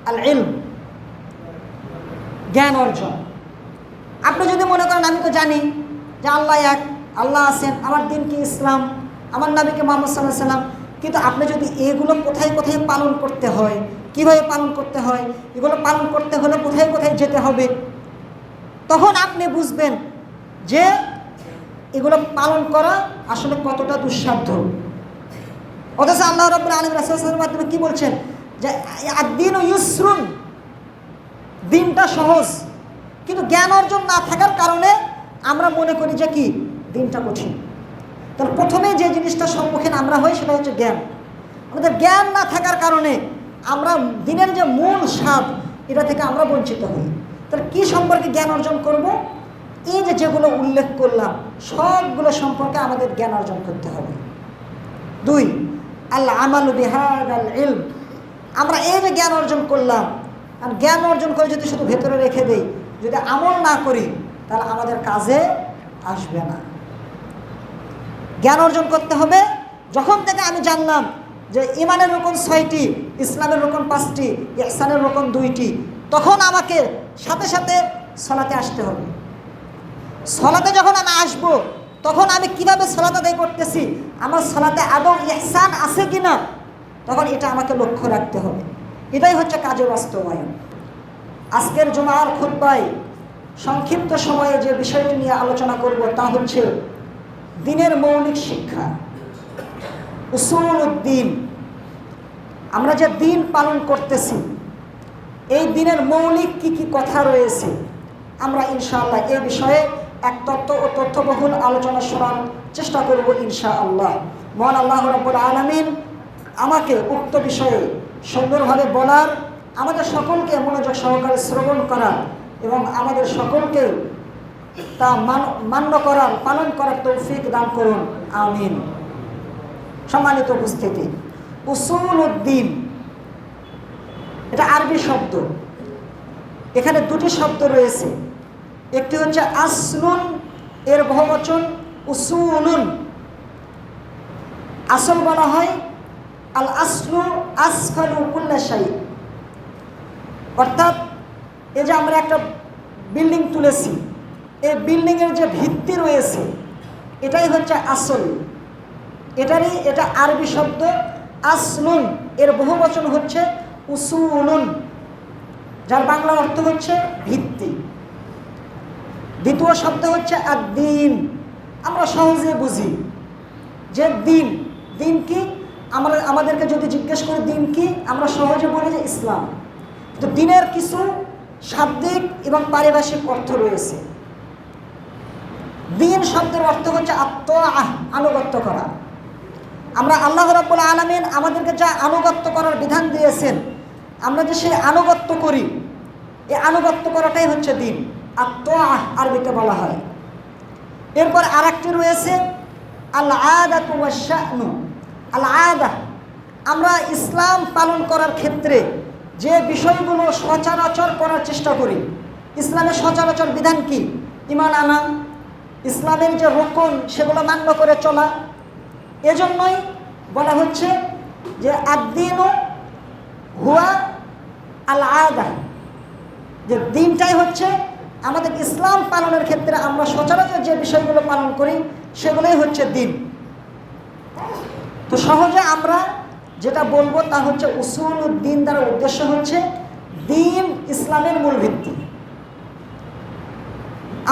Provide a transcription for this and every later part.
আল ইলম, জ্ঞান অর্জন। আপনি যদি মনে করেন আমি তো জানি যে আল্লাহ এক, আল্লাহ আছেন, আমার দিন কি ইসলাম, আমার নবীকে মুহাম্মদ সাল্লাল্লাহু আলাইহি সাল্লাম, কিন্তু আপনি যদি এগুলো কোথায় কোথায় পালন করতে হয়, কিভাবে পালন করতে হয়, এগুলো পালন করতে হলে কোথায় কোথায় যেতে হবে, তখন আপনি বুঝবেন যে এগুলো পালন করা আসলে কতটা দুঃসাধ্য। অথচ আল্লাহ রাব্বুল আলামিন রাসূলের সাল্লাল্লাহু আলাইহি ওয়াসাল্লামের মাধ্যমে কি বলছেন যে আদ-দীনু ইউসরুন, দিনটা সহজ। কিন্তু জ্ঞান অর্জন না থাকার কারণে আমরা মনে করি যে কি দিনটা কঠিন। তাহলে প্রথমে যে জিনিসটার সম্মুখীন আমরা হই সেটা হচ্ছে জ্ঞান। আমাদের জ্ঞান না থাকার কারণে আমরা দিনের যে মূল স্বাদ এটা থেকে আমরা বঞ্চিত হই। তাহলে কি সম্পর্কে জ্ঞান অর্জন করব? এই যে যেগুলো উল্লেখ করলাম সবগুলো সম্পর্কে আমাদের জ্ঞান অর্জন করতে হবে। 2, আল আমালু বিহাদাল ইলম, আমরা এই যে জ্ঞান অর্জন করলাম, আর জ্ঞান অর্জন করে যদি শুধু ভেতরে রেখে দেই, যদি আমল না করি, তাহলে আমাদের কাজে আসবে না। জ্ঞান অর্জন করতে হবে। যখন থেকে আমি জানলাম যে ইমানের রকম 6টি, ইসলামের রকম 5টি, ইহসানের রকম 2টি, তখন আমাকে সাথে সাথে সালাতে আসতে হবে। সালাতে যখন আমি আসব, তখন আমি কিভাবে সালাত আদায় করতেছি, আমার সালাতে আদৌ ইহসান আছে কিনা, তখন এটা আমাকে লক্ষ্য রাখতে হবে। এটাই হচ্ছে কাজের বাস্তবায়ন। আজকের জুমার খুতবায় সংক্ষিপ্ত সময়ে যে বিষয়টি নিয়ে আলোচনা করব তা হচ্ছে দিনের মৌলিক শিক্ষা, উসুলুদ্দিন। আমরা যে দিন পালন করতেছি, এই দিনের মৌলিক কি কি কথা রয়েছে, আমরা ইনশাআল্লাহ এই বিষয়ে এক তত্ত্ব ও তথ্যবহুল আলোচনা শোনার চেষ্টা করব ইনশাআল্লাহ। মহান আল্লাহ রাব্বুল আলামিন আমাকে উক্ত বিষয়ে সুন্দরভাবে বলার, আমাদের সকলকে মনোযোগ সহকারে শ্রবণ করার এবং আমাদের সকলকে তা মান্য করার, পালন করার তৌফিক দান করুন, আমিন। সম্মানিত উপস্থিতি, উসুলুদ্দিন এটা আরবি শব্দ। এখানে 2টি শব্দ রয়েছে। একটি হচ্ছে আসলুন, এর বহুবচন উসুলুন। আসল বলা হয় আল আসলু আসফালু কুল্লা শাই, অর্থাৎ এই যে আমরা একটা বিল্ডিং তুলেছি, এই বিল্ডিংয়ের যে ভিত্তি রয়েছে এটাই হচ্ছে আসল। এটা আরবি শব্দ আসলুন, এর বহুবচন হচ্ছে উসুলুন, যার বাংলা অর্থ হচ্ছে ভিত্তি। দ্বিতীয় শব্দ হচ্ছে আদ-দীন। আমরা সহজে বুঝি যে দিন, দিন কি, আমাদেরকে যদি জিজ্ঞেস করি দিন কি, আমরা সহজে বলি যে ইসলাম। তো দিনের কিছু শাব্দিক এবং পারিভাষিক অর্থ রয়েছে। দিন শব্দের অর্থ হচ্ছে আত্মাহ, আনুগত্য করা। আমরা আল্লাহ রাব্বুল আলামিন আমাদেরকে যা আনুগত্য করার বিধান দিয়েছেন, আমরা যে সেই আনুগত্য করি, এই আনুগত্য করাটাই হচ্ছে দিন, আত্মাহ আরবিতে বলা হয়। এরপর আরেকটি রয়েছে আল আদাতু ওয়াশ শা'নু। আল আদা, আমরা ইসলাম পালন করার ক্ষেত্রে যে বিষয়গুলো সচরাচর করার চেষ্টা করি, ইসলামের সচরাচর বিধান কি? ঈমান আনা, ইসলামের যে রুকন সেগুলো মান্য করে চলা। এজন্যই বলা হচ্ছে যে আদ-দীনু হুয়া আল আদা, যে দিনটাই হচ্ছে আমাদের ইসলাম পালনের ক্ষেত্রে আমরা সচরাচর যে বিষয়গুলো পালন করি সেগুলোই হচ্ছে দিন। তো সহজে আমরা যেটা বলবো তা হচ্ছে উসুলুদ্দিন দ্বারা উদ্দেশ্য হচ্ছে দিন, ইসলামের মূল ভিত্তি।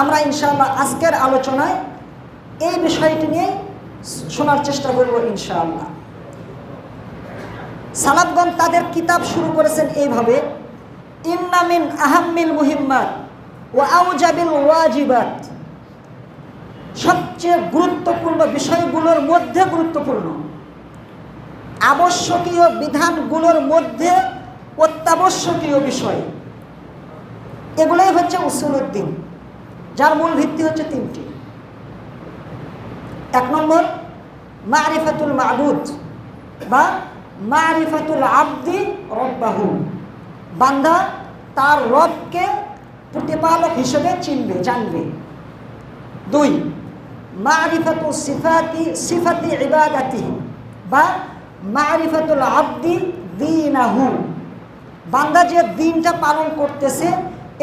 আমরা ইনশাআল্লাহ আজকের আলোচনায় এই বিষয়টি নিয়ে শোনার চেষ্টা করব ইনশাআল্লাহ। সালাফগণ তাদের কিতাব শুরু করেছেন এইভাবে, ইন্না মিন আহাম্মিল মুহিম্মাত ওয়া আউজাবিল ওয়াজিবাত, সবচেয়ে গুরুত্বপূর্ণ বিষয়গুলোর মধ্যে গুরুত্বপূর্ণ, আবশ্যকীয় বিধানগুলোর মধ্যে অত্যাবশ্যকীয় বিষয়, এগুলোই হচ্ছে উসুলুদ্দিন, যার মূল ভিত্তি হচ্ছে 3টি। 1 নম্বর মারিফাতুল মাবুদ বা মারিফাতুল আবদি রব্বাহু, বান্দা তার রবকে প্রতিপালক হিসেবে চিনবে, জানবে। 2 মারিফাতু সিফাতি ইবাদাতিহি বা মারিফাতুল আবদি দীনাহু, বান্দা যে দিনটা পালন করতেছে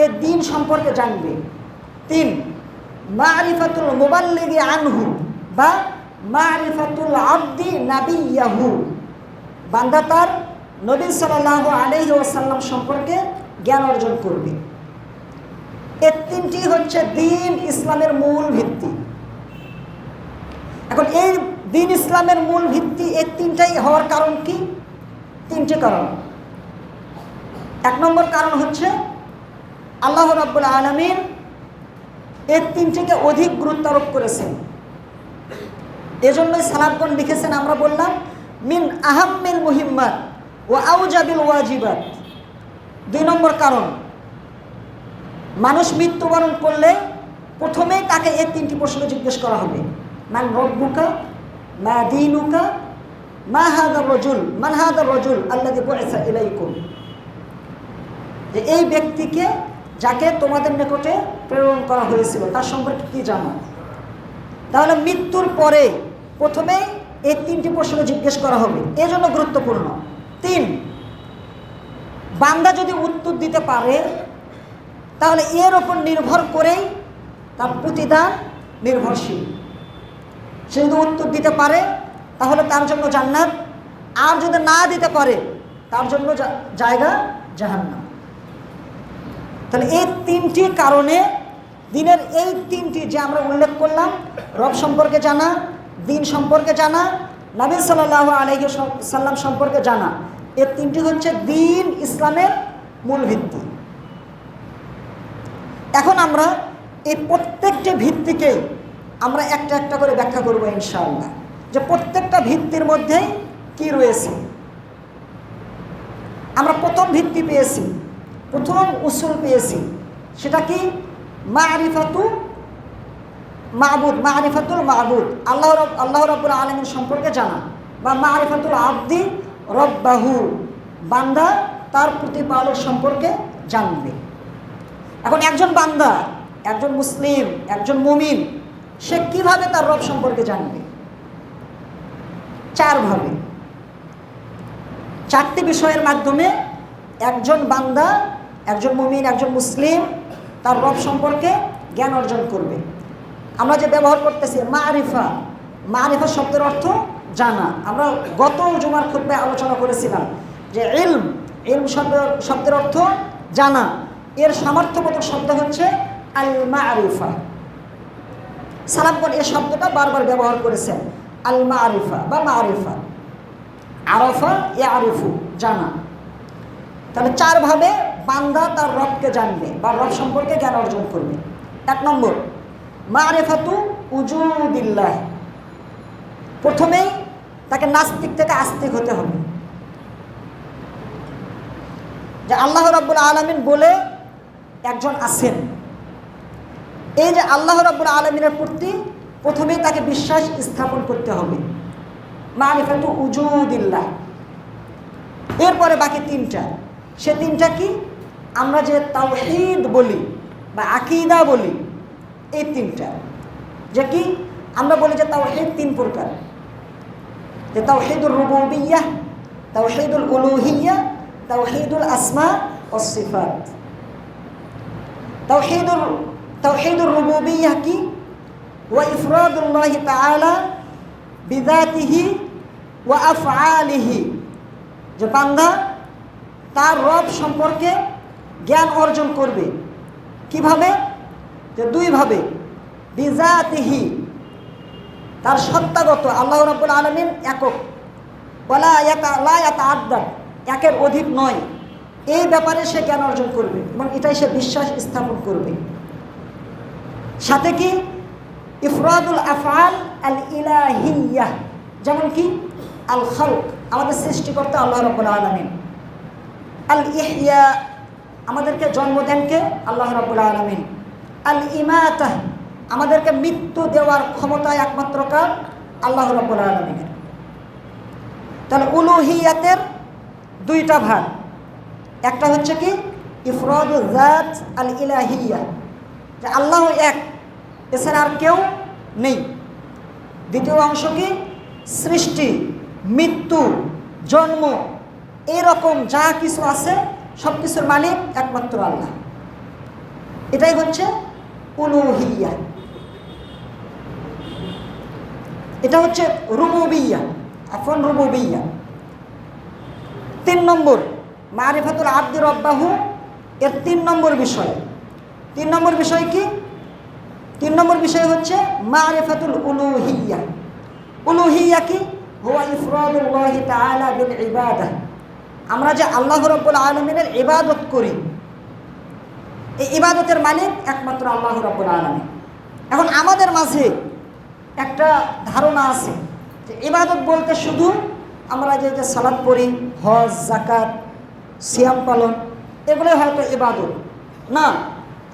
এ দিন সম্পর্কে জানবে। 3 মারিফাতুল মুবাল্লিগি আনহু বা মারিফাতুল আবদি নাবিয়াহু, বান্দা তার নবী সাল্লাল্লাহু আলাইহি ওয়াসাল্লাম সম্পর্কে জ্ঞান অর্জন করবে। এই 3টি হচ্ছে দিন ইসলামের মূল ভিত্তি। এখন এই দিন ইসলামের মূল ভিত্তি এই 3টাই হওয়ার কারণ কি? 3টি কারণ। 1 নম্বর কারণ হচ্ছে আল্লাহ রাব্বুল আলামিন এই 3টিকে অধিক গুরুত্ব আরোপ করেছেন। এজন্যই সালাফগণ লিখেছেন, আমরা বললাম মিন আহাম্মিল মুহিম্মাত ওয়া আউজাবিল ওয়াজিবাত। 2 নম্বর কারণ, মানুষ মৃত্যুবরণ করলে প্রথমেই তাকে এই 3টি প্রশ্ন জিজ্ঞেস করা হবে, মান রব্বুকা, মা দীনুকা, মা হাযার রাজুল, মান হাযার রাজুল আল্লাযী বুইসা ইলাইকুম। যে এই ব্যক্তিকে যাকে তোমাদের নিকটে প্রেরণ করা হয়েছিল তার সম্পর্কে কি জানো? তাহলে মৃত্যুর পরে প্রথমেই এই 3টি প্রশ্ন জিজ্ঞেস করা হবে, এজন্য গুরুত্বপূর্ণ। 3, বান্দা যদি উত্তর দিতে পারে তাহলে এর ওপর নির্ভর করেই তার প্রতিদান নির্ভরশীল। সে যদি উত্তর দিতে পারে তাহলে তার জন্য জান্নাত, আর যদি না দিতে পারে তার জন্য জায়গা জাহান্নাম। তাহলে এই 3টি কারণে দিনের এই 3টি যে আমরা উল্লেখ করলাম, রব সম্পর্কে জানা, দিন সম্পর্কে জানা, নবী সাল্লাল্লাহু আলাইহি সাল্লাম সম্পর্কে জানা, এই 3টি হচ্ছে দিন ইসলামের মূল ভিত্তি। এখন আমরা এই প্রত্যেকটি ভিত্তিকেই আমরা একটা একটা করে ব্যাখ্যা করব ইনশাআল্লাহ, যে প্রত্যেকটা ভিত্তির মধ্যেই কি রয়েছে। আমরা প্রথম ভিত্তি পেয়েছি, প্রথম উসুল পেয়েছি, সেটা কি? মারিফাতুল মাবুদ, আল্লাহ রাব্বুল আলামিন সম্পর্কে জানা, বা মারিফাতুল আবদি রব্বাহু, বান্দা তার প্রতিপালক সম্পর্কে জানবে। এখন একজন বান্দা, একজন মুসলিম, একজন মুমিন, সে কিভাবে তার রব সম্পর্কে জানবে? 4 ভাবে, 4টি বিষয়ের মাধ্যমে একজন বান্দা, একজন মুমিন, একজন মুসলিম তার রব সম্পর্কে জ্ঞান অর্জন করবে। আমরা যে ব্যবহার করতেছি মারিফা, মারিফা শব্দের অর্থ জানা। আমরা গত জুমার খুতবায় আলোচনা করেছিলাম যে ইলম শব্দের অর্থ জানা, এর সামর্থ্যবোধক শব্দ হচ্ছে আল মারিফা। সালাফগণ এই শব্দটা বারবার ব্যবহার করেছেন, আল মারিফা বা মারিফা, আরাফা ইয়ারিফু, জানা। তাহলে 4 ভাবে বান্দা তার রবকে জানবে বা রব সম্পর্কে জ্ঞান অর্জন করবে। 1 নম্বর মারিফাতু উজুদিল্লাহ, প্রথমেই তাকে নাস্তিক থেকে আস্তিক হতে হবে, যে আল্লাহ রাব্বুল আলামিন বলে একজন আছেন। এই যে আল্লাহ রাব্বুল আলামিনের প্রতি প্রথমেই তাকে বিশ্বাস স্থাপন করতে হবে, মারিফাতু উজুদিল্লাহ। এরপরে বাকি 3টা, সে 3টা কি? আমরা যে তাওহীদ বলি বা আকীদা বলি, এই 3টা। যে কি? আমরা বলি যে তাওহীদ 3 প্রকার, যে তাওহীদুর রুবুবিয়্যাহ, তাওহীদুল উলুহিয়্যাহ, তাওহীদুল আসমা ওয়াস সিফাত। তাওহীদুর রুবুবিয়্যাহ কি? ওয়া ইফরাদুল্লাহি তাআলা বিযাতিহি ওয়া আফআলিহি, যে বান্দা তার রব সম্পর্কে জ্ঞান অর্জন করবে। কিভাবে? যে 2 ভাবে, বিযাতিহি, তার সত্তাগত, আল্লাহ রাব্বুল আলামিন একক, ওয়ালা ইয়াতাআদ্দাদ, একের অধিক নয়, এই ব্যাপারে সে জ্ঞান অর্জন করবে এবং এটাই সে বিশ্বাস স্থাপন করবে। সাথে কি? ইফরাদুল আফআল আল ইলাহিয়্যাহ, যেমন কি আল খালক, আমাদের সৃষ্টিকর্তা আল্লাহ রাব্বুল আলামিন, আল ইহয়া, আমাদেরকে জন্ম দেন কে? আল্লাহ রাব্বুল আলামিন, আল ইমাতাহ, আমাদেরকে মৃত্যু দেওয়ার ক্ষমতা একমাত্র কার? আল্লাহ রাব্বুল আলামিনের। তাহলে উলুহিয়াতের 2টা ভাগ, একটা হচ্ছে কি ইফরাদুল যাত আল ইলাহিয়্যা, যে আল্লাহ এক, এছাড়া আর কেউ নেই। দ্বিতীয় অংশ কি? সৃষ্টি, মৃত্যু, জন্ম, এরকম যা কিছু আছে সব কিছুর মালিক একমাত্র আল্লাহ। এটাই হচ্ছে উলুহিয়া। এটা হচ্ছে রুবুবিয়া, এখন রুবুবিয়া। 3 নম্বর মারিফাতুল আব্দি রব্বাহু, এর 3 নম্বর বিষয়। 3 নম্বর বিষয় কি? 3 নম্বর বিষয় হচ্ছে মারিফাতুল উলুহিয়া। উলুহিয়া কি? হুয়া ইফরাদুল্লাহি তাআলা বিল ইবাদাহ। আমরা যে আল্লাহ রাব্বুল আলামিনের ইবাদত করি, এই ইবাদতের মালিক একমাত্র আল্লাহ রাব্বুল আলামিন। এখন আমাদের মাঝে একটা ধারণা আছে যে ইবাদত বলতে শুধু আমরা যে সালাত পড়ি, হজ, যাকাত, সিয়াম পালন, এগুলোই হয়তো ইবাদত না।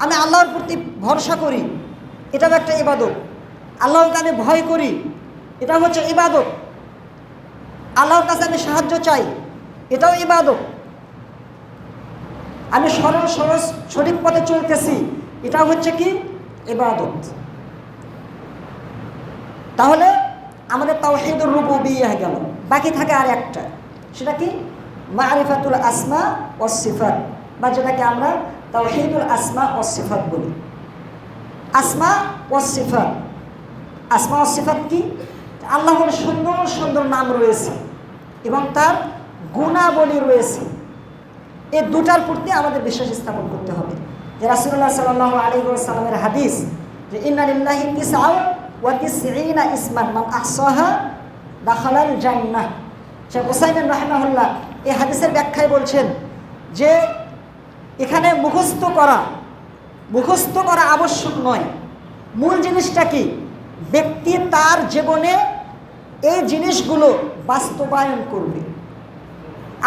আমি আল্লাহর প্রতি ভরসা করি, এটাও একটা ইবাদত। আল্লাহকে আমি ভয় করি, এটা হচ্ছে ইবাদত। আল্লাহর কাছে আমি সাহায্য চাই, এটাও ইবাদত। আমি সরল সহজ সঠিক পথে চলতেছি, এটা হচ্ছে কি? ইবাদত। তাহলে আমাদের তাওহীদুর রুবুবিয়্যাহ গেল। বাকি থাকে আর একটা, সেটা কি? মারিফাতুল আসমা ওয়াস সিফাত, বা যেটাকে আমরা তাওহীদুল আসমা ওয়াস সিফাত বলি। আসমা ওয়াস সিফাত, আসমা ওয়াস সিফাত কি? আল্লাহর সুন্দর সুন্দর নাম রয়েছে এবং তার গুণাবলী রয়েছে। এই দুটার প্রতি আমাদের বিশ্বাস স্থাপন করতে হবে। যে রাসূলুল্লাহ সাল্লাল্লাহু আলাইহি ওয়াসাল্লামের হাদিস যে ইন্না লিল্লাহি তিসআ ওয়া তিসঈনা ইসমান মান আহসাহা দাখালাল জান্নাহ। শেখ হুসাইন রাহিমাহুল্লাহ এই হাদিসের ব্যাখ্যায় বলছেন যে এখানে মুখস্থ করা আবশ্যক নয়। মূল জিনিসটা কি? ব্যক্তি তার জীবনে এই জিনিসগুলো বাস্তবায়ন করবে।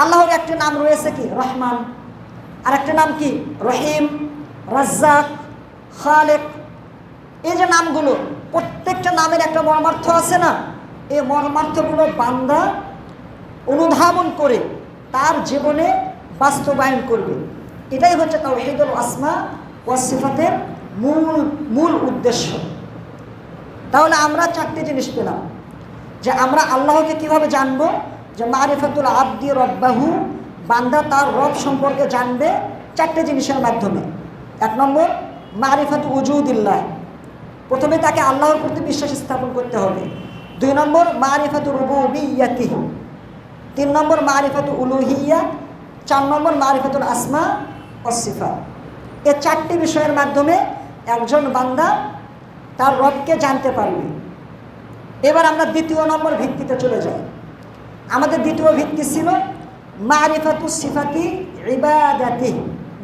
আল্লাহর একটি নাম রয়েছে কি? রহমান। আর একটা নাম কি? রহিম, রাজ্জাক, খালেক। এই যে নামগুলো, প্রত্যেকটা নামের একটা মর্মার্থ আছে না? এই মর্মার্থগুলো বান্দা অনুধাবন করে তার জীবনে বাস্তবায়ন করবে। এটাই হচ্ছে তাওহীদুল আসমা ওয়াস সিফাতের মূল উদ্দেশ্য। তাহলে আমরা 4টি জিনিস পেলাম যে আমরা আল্লাহকে কিভাবে জানবো। যে মারিফাতুল আব্দি রব্বাহু, বান্দা তার রব সম্পর্কে জানবে 4টে জিনিসের মাধ্যমে। 1 নম্বর মারিফাতু উজুদিল্লাহ, প্রথমে তাকে আল্লাহর প্রতি বিশ্বাস স্থাপন করতে হবে। 2 নম্বর মারিফাতু রুবুবিয়্যাতিহি, 3 নম্বর মারিফাতু উলুহিয়্যা, 4 নম্বর মারিফাতুল আসমা ওয়াস সিফাত। এই 4টি বিষয়ের মাধ্যমে একজন বান্দা তার রবকে জানতে পারবে। এবার আমরা 2 নম্বর ভিত্তিতে চলে যাই। আমাদের 2 ভিত্তি ছিল মারিফাতুস সিফাতি ইবাদাতি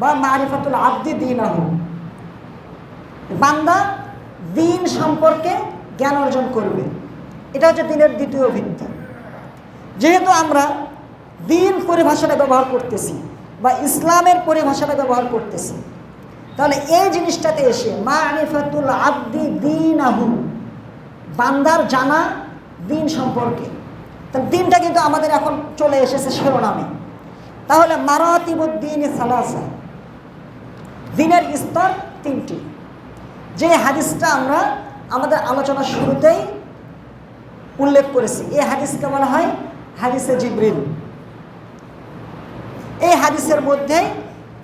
বা মারিফাতুল আব্দি দীনাহু। বান্দা দিন সম্পর্কে জ্ঞান অর্জন করবে, এটা হচ্ছে দিনের 2 ভিত্তি। যেহেতু আমরা দিন পরিভাষাটা ব্যবহার করতেছি বা ইসলামের পরিভাষাটা ব্যবহার করতেছি, তাহলে এই জিনিসটাতে এসে মারিফাতুল আব্দি দীনাহু, বান্দার জানা দিন সম্পর্কে। তাহলে দিনটা কিন্তু আমাদের এখন চলে এসেছে শিরোনামে। তাহলে মারাতিবুদ্দিন সালাসা, দিনের স্তর 3টি। যে হাদিসটা আমরা আমাদের আলোচনার শুরুতেই উল্লেখ করেছি, এই হাদিসকে বলা হয় হাদিসে জিবরিল। এই হাদিসের মধ্যে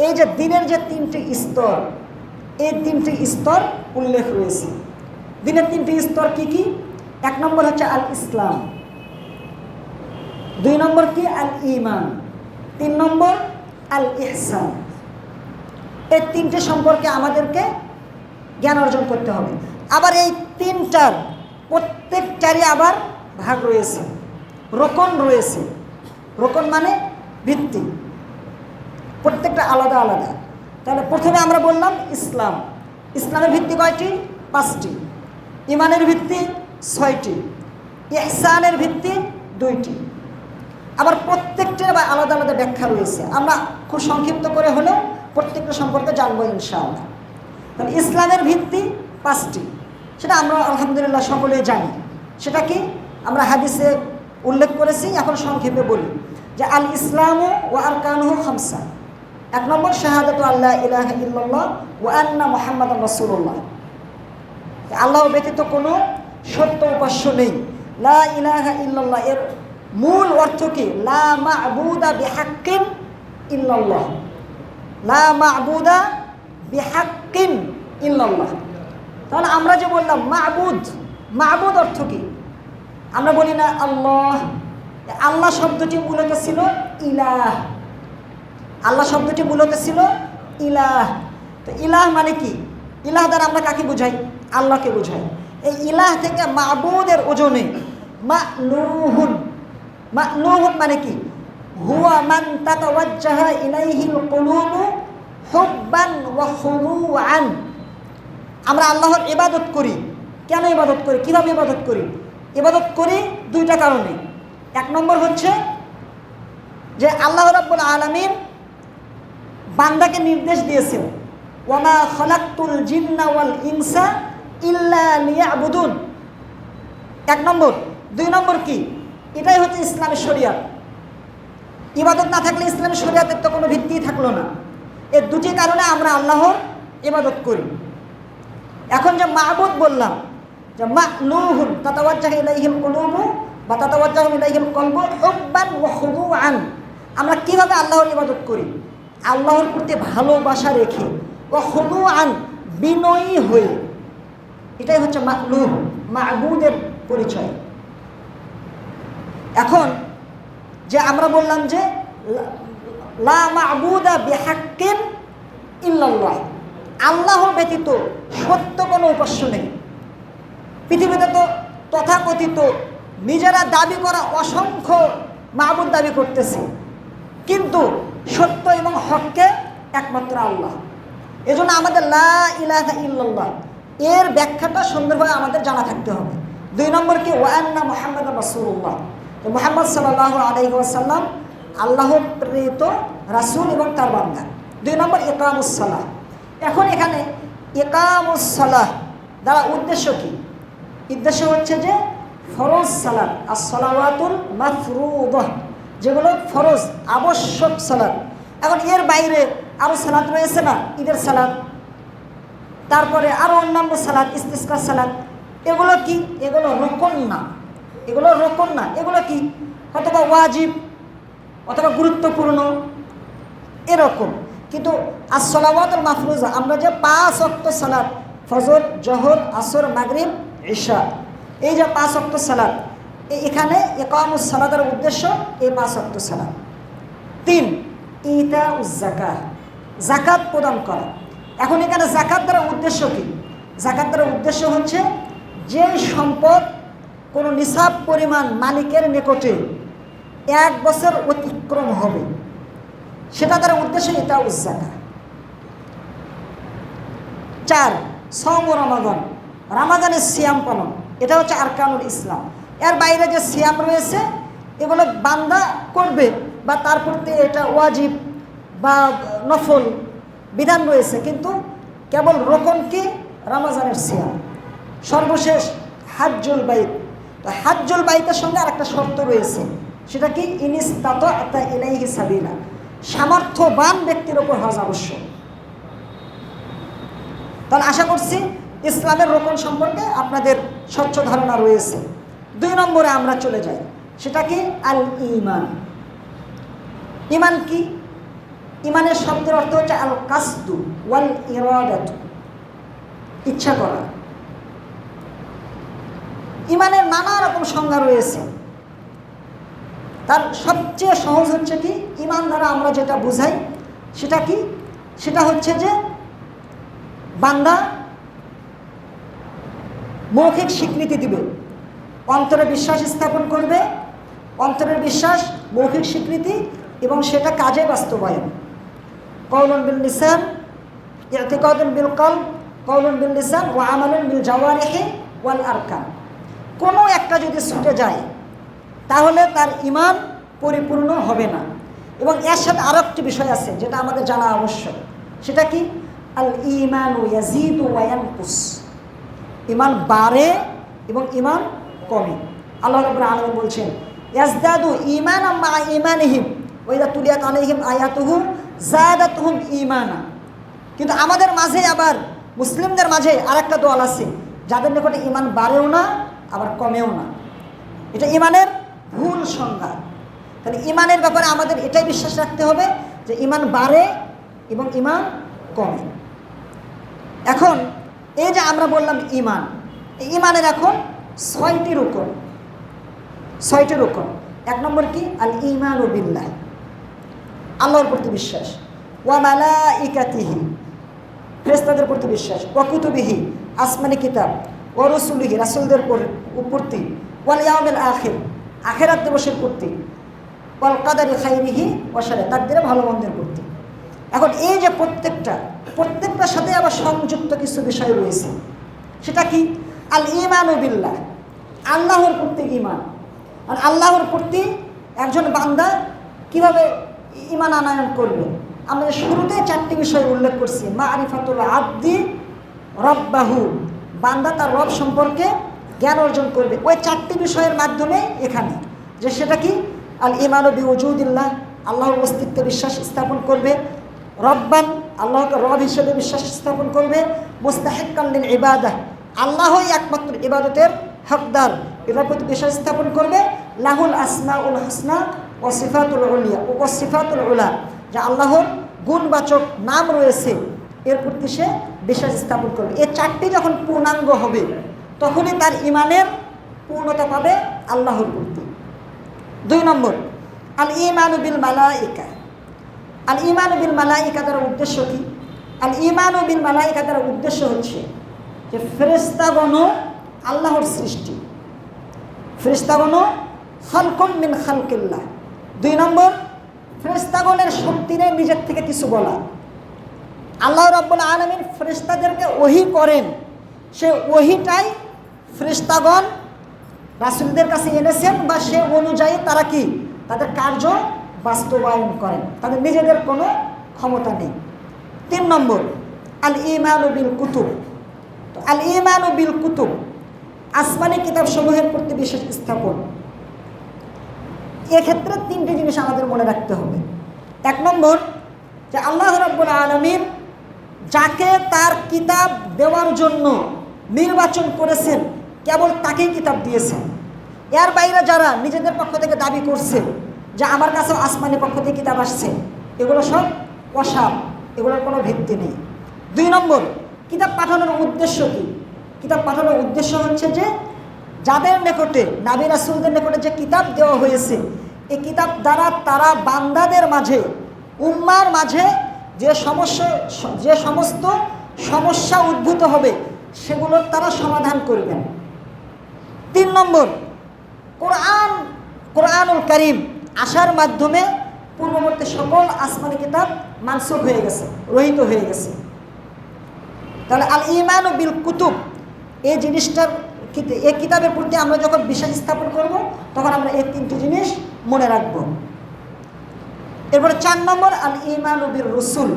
এই যে দিনের যে 3টি স্তর, এই 3টি স্তর উল্লেখ রয়েছে। দিনের 3টি স্তর কি কি? 1 নম্বর হচ্ছে আল ইসলাম, 2 নম্বর কি? আল ঈমান, 3 নম্বর আল ইহসান। এই 3টে সম্পর্কে আমাদেরকে জ্ঞান অর্জন করতে হবে। আবার এই 3টার প্রত্যেকটারই আবার ভাগ রয়েছে, রোকন রয়েছে। রোকন মানে ভিত্তি, প্রত্যেকটা আলাদা আলাদা। তাহলে প্রথমে আমরা বললাম ইসলাম। ইসলামের ভিত্তি কয়টি? 5টি। ঈমানের ভিত্তি 6টি। ইহসানের ভিত্তি 2টি। আবার প্রত্যেকটার আবার আলাদা আলাদা ব্যাখ্যা রয়েছে। আমরা খুব সংক্ষিপ্ত করে হলেও প্রত্যেকটা সম্পর্কে জানবো ইনশাআল্লাহ। তাহলে ইসলামের ভিত্তি 5টি, সেটা আমরা আলহামদুলিল্লাহ সকলেই জানি। সেটা কি? আমরা হাদিসে উল্লেখ করেছি, এখন সংক্ষেপে বলি যে আল ইসলামু ওয়া আরকানুহু 5। 1 নম্বর শাহাদাতু আল্লা ইলাহা ইল্লাল্লাহ ওয়া আন্না মুহাম্মাদান রাসূলুল্লাহ, আল্লাহ ব্যতীত কোনো সত্য উপাস্য নেই। লা ইলাহা ইল্লাল্লাহ এর মূল অর্থ কি? লা মা'বুদা বিহাক্কিন ইল্লাল্লাহ, লা মা'বুদা বিহাক্কিন ইল্লাল্লাহ। তাহলে আমরা যে বললাম মা'বুদ, মা'বুদ অর্থ কি? আমরা বলি না আল্লাহ। আল্লাহ শব্দটি মূলত ছিল ইলাহ। আল্লাহ শব্দটি মূলত ছিল ইলাহ। তো ইলাহ মানে কি? ইলাহ দ্বারা আমরা কাকে বুঝাই? আল্লাহকে বুঝাই। এই ইলাহ থেকে মা'বুদের ওজনে মা'লুহুন, মা'লুহুন মানে কি? হুয়া মান তাতাওয়াজ্জাহা ইলাইহিল কুলুবু হুব্বান ওয়া খুদুআন। আমরা আল্লাহর ইবাদত করি। কেন ইবাদত করি? কিভাবে ইবাদত করি? ইবাদত করি দুইটা কারণে। এক নম্বর হচ্ছে যে আল্লাহ রাব্বুল আলামিন বান্দাকে নির্দেশ দিয়েছেন, ওয়ামা খালাকতুল জিন্না ওয়াল ইনসা ইল্লা লিয়াবুদুন। এক নম্বর। দুই নম্বর কি? এটাই হচ্ছে ইসলামের শরিয়াত। ইবাদত না থাকলে ইসলামের শরিয়াতের তো কোনো ভিত্তিই থাকলো না। এই দুটি কারণে আমরা আল্লাহর ইবাদত করি। এখন যে মা'বুদ বললাম, যে মা'লুহুন তাতাওয়াজ্জাহু ইলাইহিল কুলুবু বা তাতাওয়াজ্জাহু ইলাইহিল কলবু হুব্বান ওয়া খুদুআন। আমরা কিভাবে আল্লাহর ইবাদত করি? আল্লাহর প্রতি ভালোবাসা রেখে, ওয়া খুদুআন বিনয়ী হয়ে। এটাই হচ্ছে মা'লুহ, মা'বুদের পরিচয়। এখন যে আমরা বললাম যে লা মা'বুদা বিহাক্কিন ইল্লাল্লাহ, আল্লাহ ব্যতীত সত্য কোনো উপাস্য নেই। পৃথিবীতে তো তথাকথিত নিজেরা দাবি করা অসংখ্য মা'বুদ দাবি করতেছে, কিন্তু সত্য এবং হককে একমাত্র আল্লাহ। এজন্য আমাদের লা ইলাহা ইল্লাল্লাহ এর ব্যাখ্যাটা সুন্দরভাবে আমাদের জানা থাকতে হবে। দুই নম্বর কি? ওয়া আন্না মুহাম্মাদুর রাসূলুল্লাহ, মুহাম্মদ সাল্লাল্লাহু আলাইহি ওয়াসাল্লাম আল্লাহর প্রেরিত রাসূল এবং তার বান্দা। দুই নম্বর ইকামুস সালাহ। এখন এখানে ইকামুস সালাহ দ্বারা উদ্দেশ্য কি? উদ্দেশ্য হচ্ছে যে ফরজ সালাত, as-সালাওয়াতুল মাফরুদা, যেগুলো ফরজ আবশ্যক সালাত। এখন এর বাইরে আরও সালাত রয়েছে না, ঈদের সালাত, তারপরে আরও অন্যান্য সালাত, ইস্তিসকার সালাত। এগুলো কি? এগুলো রুকন না, এগুলো রুকন না। এগুলো কি? অথবা ওয়াজিব অথবা গুরুত্বপূর্ণ এরকম। কিন্তু as-সালাওয়াতুল মাফরুজা, আমরা যে 5 ওয়াক্ত সালাত, ফজর, জোহর, আসর, মাগরিব, ইশা, এই যে 5 ওয়াক্ত সালাত, এখানে ইকামুস সালাতের উদ্দেশ্য এই 5 ওয়াক্ত সালাত। 3 ইতাউজ যাকাত, যাকাত প্রদান করা। এখন এখানে যাকাত দ্বারা উদ্দেশ্য কি? যাকাত দ্বারা উদ্দেশ্য হচ্ছে যে সম্পদ কোনো নিসাব পরিমাণ মালিকের নিকটে 1 বছর অতিক্রম হবে, সেটা দ্বারা উদ্দেশ্য ইতাউজ যাকাত। 4 সওম রমাদান, রমাদানের সিয়াম পালন, এটা হচ্ছে আরকানুল ইসলাম। এর বাইরে যে সিয়াম রয়েছে এগুলো বান্দা করবে, বা তার প্রতি এটা ওয়াজিব বা নফল বিধান রয়েছে, কিন্তু কেবল রোকন কি? রমজানের সিয়াম। সর্বশেষ হাজ্জুল বাইত। তো হাজ্জুল বাইতের সঙ্গে আরেকটা শর্ত রয়েছে, সেটা কি? ইনিস্তাতা ইলাইহি সাবিলা, সামর্থ্যবান ব্যক্তির ওপর হজ আবশ্যক। তাহলে আশা করছি ইসলামের রোকন সম্পর্কে আপনাদের স্বচ্ছ ধারণা রয়েছে। 2 নম্বরে আমরা চলে যাই, সেটা কি? আল ঈমান। ঈমান কি? ঈমানের শব্দের অর্থ হচ্ছে আল কাসদু ওয়াল ইরাদাতু, ইচ্ছা করা। ঈমানের নানা রকম সংজ্ঞা রয়েছে। তার সবচেয়ে সহজ হচ্ছে কি? ঈমান দ্বারা আমরা যেটা বুঝাই সেটা কি? সেটা হচ্ছে যে বান্দা মৌখিক স্বীকৃতি দিবে, অন্তরে বিশ্বাস স্থাপন করবে, অন্তরের বিশ্বাস, মৌখিক স্বীকৃতি, এবং সেটা কাজে বাস্তবায়ন। কওলুন বিল লিসান, ইতিকাদুন বিল কলব, কওলুন বিল লিসান ওয়া আমালুন বিল জাওয়ারিহি ওয়াল আরকান। কোনো একটা যদি ছুটে যায় তাহলে তার ঈমান পরিপূর্ণ হবে না। এবং এর সাথে আরও একটি বিষয় আছে যেটা আমাদের জানা আবশ্যক, সেটা কি? আল ঈমানু ইয়াজিদু ওয়া ইয়ানকুস, ঈমান বাড়ে এবং ঈমান কমে। আল্লাহ রাব্বুল আলামিন বলছেন ইয়াজদাদু ঈমানাম মা ঈমানিহিম ওয়া ইযা তুলিয়াত আলাইহিম আয়াতুহু যাদাতুহুম ঈমানা। কিন্তু আমাদের মাঝে আবার মুসলিমদের মাঝে আরেকটা দল আছে যাদের নিকটে ঈমান বাড়েও না আবার কমেও না। এটা ঈমানের ভুল সংজ্ঞা। তাহলে ঈমানের ব্যাপারে আমাদের এটাই বিশ্বাস রাখতে হবে যে ঈমান বাড়ে এবং ঈমান কমে। এখন এই যে আমরা বললাম ঈমান, এই ঈমানের এখন 6টি রুকন। 6টি রুকন। 1 নম্বর কি? আল ঈমানু বিল্লাহ, আল্লাহর প্রতি বিশ্বাস। ওয়া মালাইকাতিহি, ফেরেশতাদের প্রতি বিশ্বাস। ওয়া কুতুবিহি, আসমানি কিতাব। ওয়া রাসূলিহি, রাসূলদের প্রতি। ওয়াল ইয়াউমিল আখির, আখিরাত দিবসের প্রতি। ওয়াল কাদারি খাইরিহি ওয়া শাররিহি, তাকদীরে ভালো মন্দের প্রতি। এখন এই যে প্রত্যেকটার সাথে আবার সংযুক্ত কিছু বিষয় রয়েছে। সেটা কি? আল ঈমানু বিল্লাহ, আল্লাহর প্রতি ঈমান। আর আল্লাহর প্রতি একজন বান্দা কিভাবে ঈমান আনয়ন করবে? আমরা শুরুতে 4টি বিষয় উল্লেখ করছি। মারিফাতুল আবদি রব্বাহু, বান্দা তার রব সম্পর্কে জ্ঞান অর্জন করবে। ওই 4টি বিষয়ের মাধ্যমে এখানে যে সেটা কি? আল ঈমানু বিউজুদিল্লাহ, আল্লাহর অস্তিত্বে বিশ্বাস স্থাপন করবে। রব্বান, আল্লাহকে রব হিসেবে বিশ্বাস স্থাপন করবে। মুস্তাহিক্কান লিল ইবাদাহ, আল্লাহই একমাত্র ইবাদতের হকদার, এটার প্রতি বিশ্বাস স্থাপন করবে। লাহুল আসমাউল হাসনা ওয়া সিফাতুল উলিয়া ওয়া সিফাতুল উলা, যে আল্লাহর গুণবাচক নাম রয়েছে এর প্রতি সে বিশ্বাস স্থাপন করবে। এই 4টি যখন পূর্ণাঙ্গ হবে তখনই তার ঈমানের পূর্ণতা পাবে আল্লাহর প্রতি। 2 নম্বর আল ঈমানু বিল মালাইকা। আল ঈমানু বিল মালাইকা দ্বারা উদ্দেশ্য কি? আল ঈমানু বিল মালাইকা দ্বারা উদ্দেশ্য হচ্ছে যে ফেরেশতাগণও আল্লাহর সৃষ্টি, ফেরেশতাগণও খালকুম মিন খালকিল্লাহ। 2 নম্বর ফেরেশতাগণের শক্তি নেই নিজের থেকে কিছু বলা। আল্লাহ রাব্বুল আলামিন ফেরেশতাদেরকে ওহী করেন, সে ওহীটাই ফেরেশতাগণ রাসূলদের কাছে এনেছেন বা সে অনুযায়ী তারা কি তাদের কার্য বাস্তবায়ন করেন, তাদের নিজেদের কোনো ক্ষমতা নেই। 3 নম্বর আল ঈমানু বিল কুতুব। তো আল ঈমানু বিল কুতুব, আসমানি কিতাব সমূহের প্রতি বিশ্বাস স্থাপন। এক্ষেত্রে 3টি জিনিস আমাদের মনে রাখতে হবে। 1 নম্বর যে আল্লাহ রাব্বুল আলামিন যাকে তার কিতাব দেওয়ার জন্য নির্বাচন করেছেন কেবল তাকেই কিতাব দিয়েছেন। এর বাইরে যারা নিজেদের পক্ষ থেকে দাবি করছে যে আমার কাছেও আসমানি পক্ষ থেকে কিতাব আসছে, এগুলো সব অসার, এগুলোর কোনো ভিত্তি নেই। 2 নম্বর কিতাব পাঠানোর উদ্দেশ্য কি? কিতাব পাঠানোর উদ্দেশ্য হচ্ছে যে যাদের নিকটে নবী রাসূলদের নিকটে যে কিতাব দেওয়া হয়েছে, এই কিতাব দ্বারা তারা বান্দাদের মাঝে, উম্মার মাঝে যে সমস্ত সমস্যা উদ্ভূত হবে সেগুলোর তারা সমাধান করবেন। 3 নম্বর কোরআনুল কারীম আসার মাধ্যমে পূর্ববর্তী সকল আসমানি কিতাব মানসুখ হয়ে গেছে, রহিত হয়ে গেছে। তাহলে আল ঈমানু বিল কুতুব, এই জিনিসটার এই কিতাবের প্রতি আমরা যখন বিশ্বাস স্থাপন করব তখন আমরা এই 3টি জিনিস মনে রাখব। এরপরে 4 নম্বর আল ঈমানু বির রাসূল।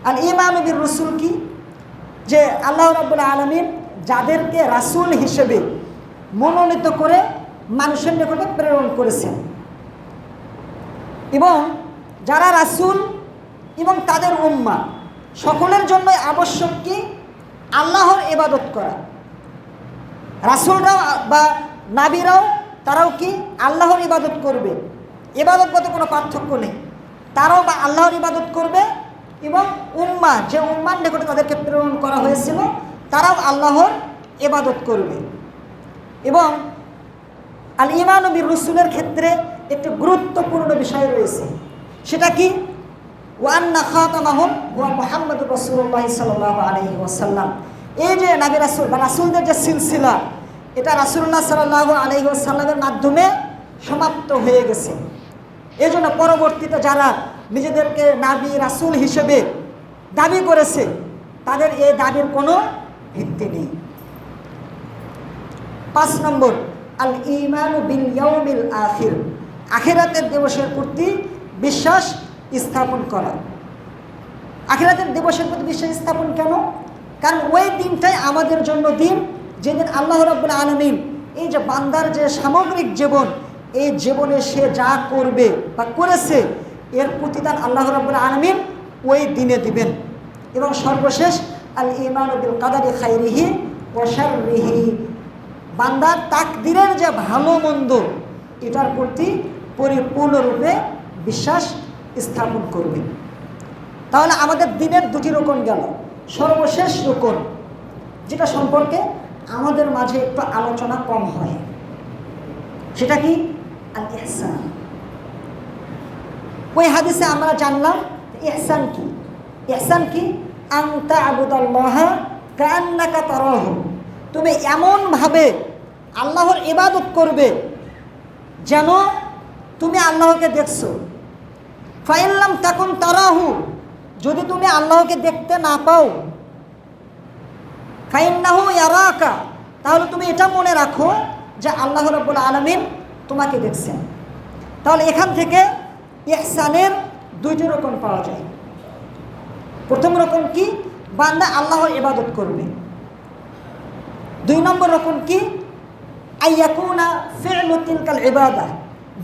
আল ঈমানু বির রাসূল কি? যে আল্লাহ রাব্বুল আলামিন যাদেরকে রাসূল হিসেবে মনোনীত করে মানুষের নিকটে প্রেরণ করেছেন, এবং যারা রাসূল এবং তাদের উম্মা সকলের জন্য আবশ্যক কি? আল্লাহর ইবাদত করা। রাসূলরাও বা নবীরাও তারাও কি আল্লাহর ইবাদত করবে, ইবাদতগত কোনো পার্থক্য নেই। তারাও বা আল্লাহর ইবাদত করবে এবং উম্মা, যে উম্মার নিকটে তাদেরকে প্রেরণ করা হয়েছিল, তারাও আল্লাহর ইবাদত করবে। এবং আল ঈমানু বির রাসূলের ক্ষেত্রে একটি গুরুত্বপূর্ণ বিষয় রয়েছে। সেটা কি? ওয়া আন্না খাতামাহুম ওয়া মুহাম্মাদুর রাসূলুল্লাহ সাল্লাল্লাহু আলাইহি ওয়াসাল্লাম। এই যে নবী রাসূল বা রাসূলদের যে সিলসিলা, এটা রাসূলুল্লাহ সাল্লাল্লাহু আলাইহি ওয়াসাল্লামের মাধ্যমে সমাপ্ত হয়ে গেছে। এই জন্য পরবর্তীতে যারা নিজেদেরকে নবী রাসূল হিসেবে দাবি করেছে তাদের এই দাবির কোনো ভিত্তি নেই। 5 নম্বর আল ঈমানু বিল ইয়াউমিল আখির, আখিরাতের দিবসের প্রতি বিশ্বাস স্থাপন করা। আখিরাতের দিবসের প্রতি বিশ্বাস স্থাপন কেন? কারণ ওই দিনটাই আমাদের জন্য দিন যেদিন আল্লাহ রাব্বুল আলামিন এই যে বান্দার যে সামগ্রিক জীবন, এই জীবনে সে যা করবে বা করেছে এর প্রতিদান আল্লাহ রাব্বুল আলামিন ওই দিনে দিবেন। এবং সর্বশেষ আল ঈমানু বিল কাদারি খাইরিহি ওয়া শাররিহি, বান্দার তাকদিরের যে ভালো মন্দ এটার প্রতি পরিপূর্ণরূপে বিশ্বাস স্থাপন করবে। তাহলে আমাদের দিনের দুটি রুকন গেল। সর্বশেষ রুকন যেটা সম্পর্কে আমাদের মাঝে একটু আলোচনা কম হয়, সেটা কি? আল ইহসান। ওই হাদিসে আমরা জানলাম ইহসান কি। ইহসান কি? আন তা'বুদাল্লাহা কাআন্নাকা তারাহু, তুমি এমনভাবে আল্লাহর ইবাদত করবে যেন তুমি আল্লাহকে দেখছো। ফাইন লাম তাকুন তারাহু, যদি তুমি আল্লাহকে দেখতে না পাও, ফাইন্নাহু ইয়ারাকা, তাহলে তুমি এটা মনে রাখো যে আল্লাহ রাব্বুল আলামিন তোমাকে দেখছেন। তাহলে এখান থেকে ইহসানের দুইটি রকম পাওয়া যায়। প্রথম রকম কি? বান্দা আল্লাহর ইবাদত করবে। 2 নম্বর রকম কি? আইয়াকুনা ফি'লু তিলকাল ইবাদা,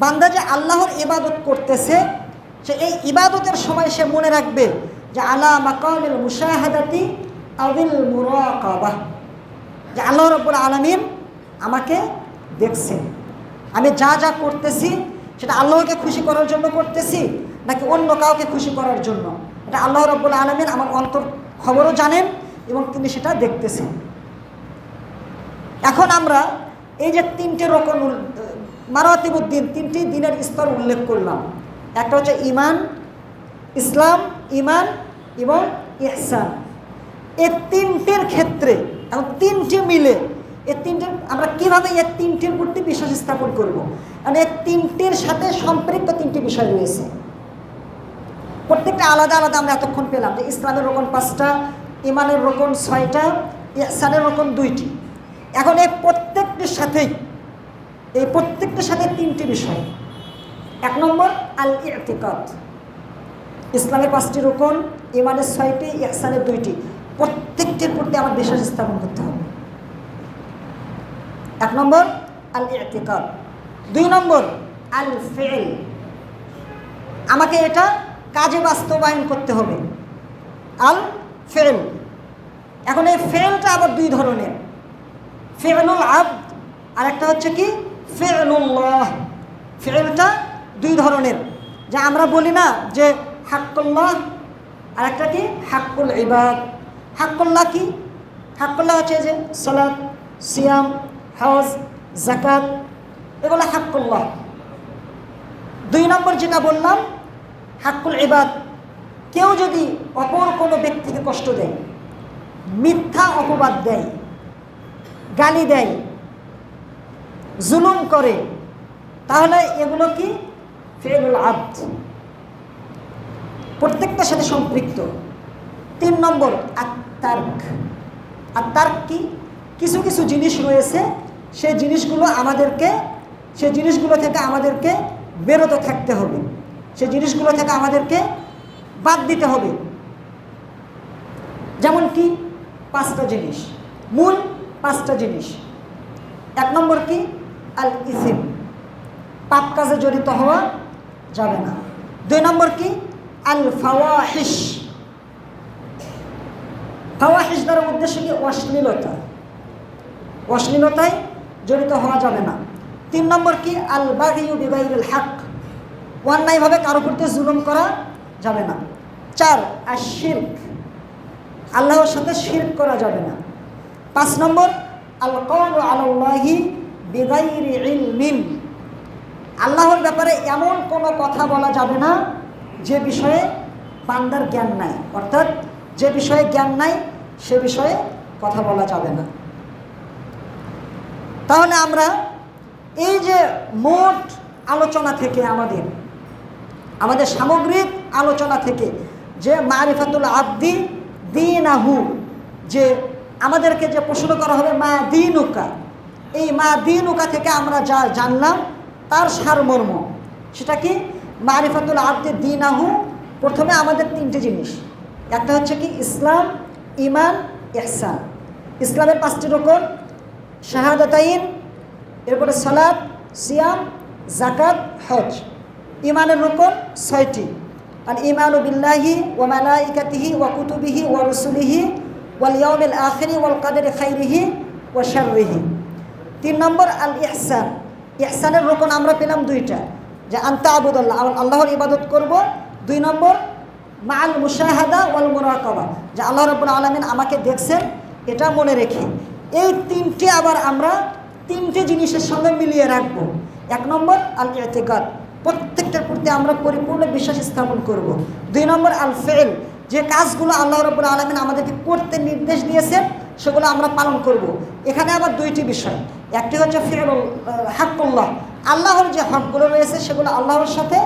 বান্দা যে আল্লাহর ইবাদত করতেছে, সে এই ইবাদতের সময় সে মনে রাখবে যে আলা মাকামিল মুশাহাদাতি আবিল মুরাকাবাহ, যে আল্লাহ রাব্বুল আলামিন আমাকে দেখছেন। আমি যা যা করতেছি সেটা আল্লাহকে খুশি করার জন্য করতেছি নাকি অন্য কাউকে খুশি করার জন্য, এটা আল্লাহ রাব্বুল আলামিন আমার অন্তর খবরও জানেন এবং তিনি সেটা দেখতেছেন। এখন আমরা এই যে 3টে রকম মারাতিবুদ্দিন, 3টি দিনের স্তর উল্লেখ করলাম। একটা হচ্ছে ইমান, ইসলাম, ইমান এবং ইহসান। এই 3টির ক্ষেত্রে এবং 3টি মিলে এই 3টির আমরা কীভাবে এই 3টির প্রতি বিশ্বাস স্থাপন করব? কারণ এই 3টির সাথে সম্পৃক্ত 3টি বিষয় রয়েছে। প্রত্যেকটা আলাদা আলাদা আমরা এতক্ষণ পেলাম যে ইসলামের রকম 5টা, ইমানের রকম 6টা, ইহসানের রকম 2টি। এখন এই প্রত্যেকটির সাথেই 3টি বিষয়। 1 নম্বর আল ইতিকাদ, ইসলামের 5টি রকম, ইমানের 6টি, ইহসানের 2টি, প্রত্যেকটির প্রতি আমার বিশ্বাস স্থাপন করতে হবে। 1 নম্বর আল ইতিকাদ। 2 নম্বর আল ফি'ল, আমাকে এটা কাজে বাস্তবায়ন করতে হবে, আল ফি'ল। এখন এই ফি'লটা আবার 2 ধরনের, ফি'লুল আবদ আর একটা হচ্ছে কি ফি'লুল্লাহ। ফি'লটা 2 ধরনের, যা আমরা বলি না যে হাক্কুল্লাহ আর একটা কি হাক্কুল ইবাদ। হাক্কুল্লাহ কি? হাক্কুল্লাহ হচ্ছে যে সালাত, সিয়াম, হজ, যাকাত, এগুলো হাক্কুল্লাহ। 2 নম্বর যেটা বললাম হাক্কুল ইবাদ, কেউ যদি অপর কোনো ব্যক্তিকে কষ্ট দেয়, মিথ্যা অপবাদ দেয়, গালি দেয়, জুলুম করে, তাহলে এগুলো কি ফি'লুল আবদ, প্রত্যেকটার সাথে সম্পৃক্ত। 3 নম্বর আত-তারক। আত-তারক কি? কিছু কিছু জিনিস রয়েছে, সেই জিনিসগুলো থেকে আমাদেরকে বিরত থাকতে হবে, সেই জিনিসগুলো থেকে আমাদেরকে বাদ দিতে হবে। যেমন কি 5টা জিনিস, মূল 5টা জিনিস। 1 নম্বর কি আল ইসিম, পাপ কাজে জড়িত হওয়া যাবে না। 2 নম্বর কি আল ফাওয়াহিশ, ফাওয়াহিশ দ্বারা উদ্দেশ্য কি অশ্লীলতা, অশ্লীলতায় জড়িত হওয়া যাবে না। 3 নম্বর কি আল বাগিয়ু বিগাইরিল হক, অন্যায়ভাবে কারো প্রতি জুলুম করা যাবে না। 4 আশ-শিরক, আল্লাহর সাথে শিরক করা যাবে না। 5 নম্বর আল কওলু আলাল্লাহি বিগাইরি ইলমিন, আল্লাহর ব্যাপারে এমন কোনো কথা বলা যাবে না যে বিষয়ে বান্দার জ্ঞান নাই, অর্থাৎ যে বিষয়ে জ্ঞান নাই সে বিষয়ে কথা বলা যাবে না। তাহলে আমরা এই যে মোট আলোচনা থেকে আমাদের সামগ্রিক আলোচনা থেকে যে মারিফাতুল আবদি দীনাহু, যে আমাদেরকে যে প্রশ্ন করা হবে মা দীনুকা, এই মা দীনুকা থেকে আমরা যা জানলাম তার সারমর্ম সেটা কি মারিফাতুল আবদি দীনাহু। প্রথমে আমাদের 3টি জিনিস, একটা হচ্ছে কি ইসলাম, ইমান, ইহসান। ইসলামের 5টি রকম, শাহাদাতাইন, এরপরে সালাত, সিয়াম, যাকাত, হজ। ইমানের রকম 6টি, আল ঈমানু বিল্লাহি ওয়া মালাইকাতিহি ওয়া কুতুবিহি ওয়া রুসুলিহি ওয়াল ইয়াউমিল আখিরি ওয়াল কদরি খাইরিহি ওয়া শাররিহি। 3 নম্বর আল ইহসান, ইহসানের রকম আমরা পেলাম 2টা, যে আনতা আবুদাল্লাহ, আল্লাহর ইবাদত করব। 2 নম্বর মাআল মুশাহাদা ওয়াল মুরাকাবা, যে আল্লাহ রাব্বুল আলামিন আমাকে দেখছেন এটা মনে রেখে। এই তিনটে আবার আমরা তিনটে জিনিসের সঙ্গে মিলিয়ে রাখবো। 1 নম্বর আল ইতিকাদ, প্রত্যেকটার প্রতি আমরা পরিপূর্ণ বিশ্বাস স্থাপন করব। 2 নম্বর আল ফিল, যে কাজগুলো আল্লাহ রাব্বুল আলামিন আমাদেরকে করতে নির্দেশ দিয়েছেন সেগুলো আমরা পালন করব। এখানে আবার 2টি বিষয়, একটি হচ্ছে ফিলুল হাক্কুল্লাহ, আল্লাহর যে হকগুলো রয়েছে সেগুলো আল্লাহর সাথে,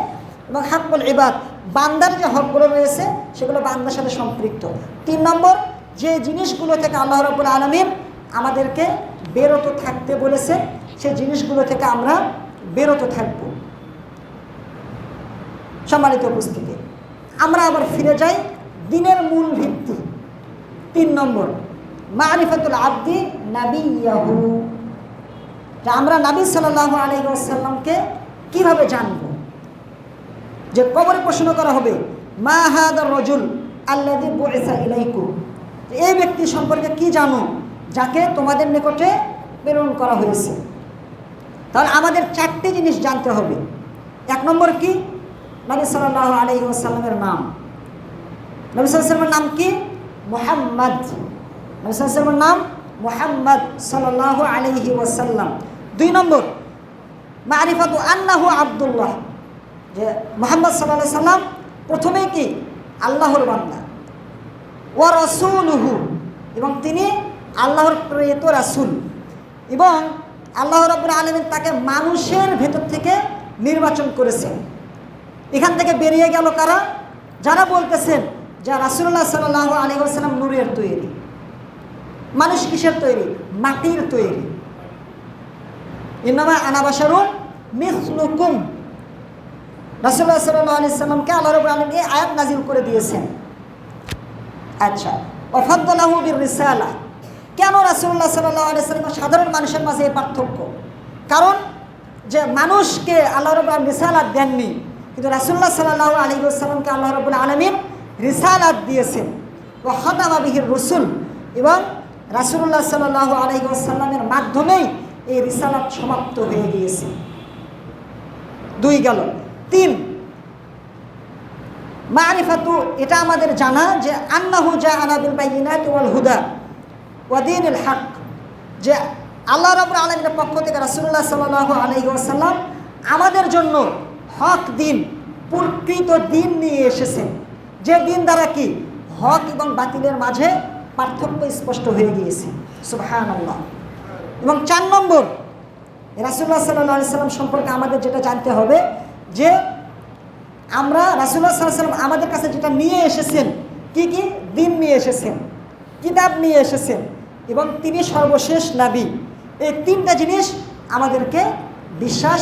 এবং হাক্কুল ইবাদ, বান্দার যে হকগুলো রয়েছে সেগুলো বান্দার সাথে সম্পৃক্ত। 3 নম্বর, যে জিনিসগুলো থেকে আল্লাহ রাব্বুল আলামিন আমাদেরকে বিরত থাকতে বলেছে সেই জিনিসগুলো থেকে আমরা বিরত থাকব। সম্মানিত উপস্থিতি, আমরা আবার ফিরে যাই দিনের মূল ভিত্তি। 3 নম্বর মারিফাতুল আবদি নাবিয়াহু, যে আমরা নবী সাল্লাল্লাহু আলাইহি ওয়াসাল্লামকে কিভাবে জানব। যে কবরে প্রশ্ন করা হবে মা হাদার রাজুল আল্লাযী বুইসা ইলাইকুম, এই ব্যক্তি সম্পর্কে কি জানো যাকে তোমাদের নিকটে প্রেরণ করা হয়েছে। তাহলে আমাদের 4টি জিনিস জানতে হবে। 1 নম্বর কি, নবী সাল্লাল্লাহু আলাইহি ওয়াসাল্লামের নাম। নবী সাল্লাল্লাহু আলাইহি ওয়াসাল্লামের নাম কি? মুহাম্মদ। নবী সাল্লাল্লাহু আলাইহি ওয়াসাল্লামের নাম মুহাম্মদ সাল্লাল্লাহু আলাইহি ওয়াসাল্লাম। 2 নম্বর মারিফাতু আন্নাহু আব্দুল্লাহ, যে মুহাম্মদ সাল্লাল্লাহু আলাইহি ওয়াসাল্লাম প্রথমেই কি আল্লাহর বান্দা, ওয়া রাসূলুহু, এবং তিনি আল্লাহর প্রেরিত রাসূল, এবং আল্লাহ রাব্বুল আলামিন তাকে মানুষের ভেতর থেকে নির্বাচন করেছেন। এখান থেকে বেরিয়ে গেল কারা? যারা বলতেছেন যে রাসূলুল্লাহ সাল্লাল্লাহু আলাইহি ওয়াসাল্লাম নূরের তৈরি, মানুষ কিসের তৈরি? মাটির তৈরি। ইন্নামা আনা বাশারুন মিসলুকুম, রাসূলুল্লাহ সাল্লাল্লাহু আলাইহি ওয়াসাল্লামকে আল্লাহ রাব্বুল আলামিন এই আয়াত নাযিল করে দিয়েছেন। আচ্ছা, ওয়া ফাদ্দালাহু বির-রিসালা, কেন রাসূলুল্লাহ সাল্লাল্লাহু আলাইহি ওয়াসাল্লাম সাধারণ মানুষের মাঝে এই পার্থক্য? কারণ যে মানুষকে আল্লাহ রাব্বুল আলামিন রিসালাত দেননি, কিন্তু রাসূলুল্লাহ সাল্লাল্লাহু আলাইহি ওয়াসাল্লামকে আল্লাহ রাব্বুল আলামিন রিসালাত দিয়েছেন। ওয়া খাতামা বিহির রাসূল, এবং রাসূলুল্লাহ সাল্লাল্লাহু আলাইহি ওয়াসাল্লামের মাধ্যমেই এই রিসালাত সমাপ্ত হয়ে গিয়েছে। 2 গেল। 3 মারিফাতু, এটা আমাদের জানা যে আন্নাহু জাআনা বিল বাইয়িনাতি ওয়াল হুদা ওয়া দীনিল হক, যে আল্লাহ রাব্বুল আলামিনের পক্ষ থেকে রাসূলুল্লাহ সাল্লাল্লাহু আলাইহি ওয়াসাল্লাম আমাদের জন্য হক দিন, প্রকৃত দিন নিয়ে এসেছেন, যে দিন দ্বারা কি হক এবং বাতিলের মাঝে পার্থক্য স্পষ্ট হয়ে গিয়েছে। সুবহানাল্লাহ। এবং 4 নম্বর, রাসূলুল্লাহ সাল্লাল্লাহু আলাইহি ওয়াসাল্লাম সম্পর্কে আমাদের যেটা জানতে হবে যে আমরা রাসূলুল্লাহ সাল্লাল্লাহু আলাইহি ওয়াসাল্লাম আমাদের কাছে যেটা নিয়ে এসেছেন, কি কি দিন নিয়ে এসেছেন, কিতাব নিয়ে এসেছেন, এবং তিনি সর্বশেষ নবী। এই 3টা জিনিস আমাদেরকে বিশ্বাস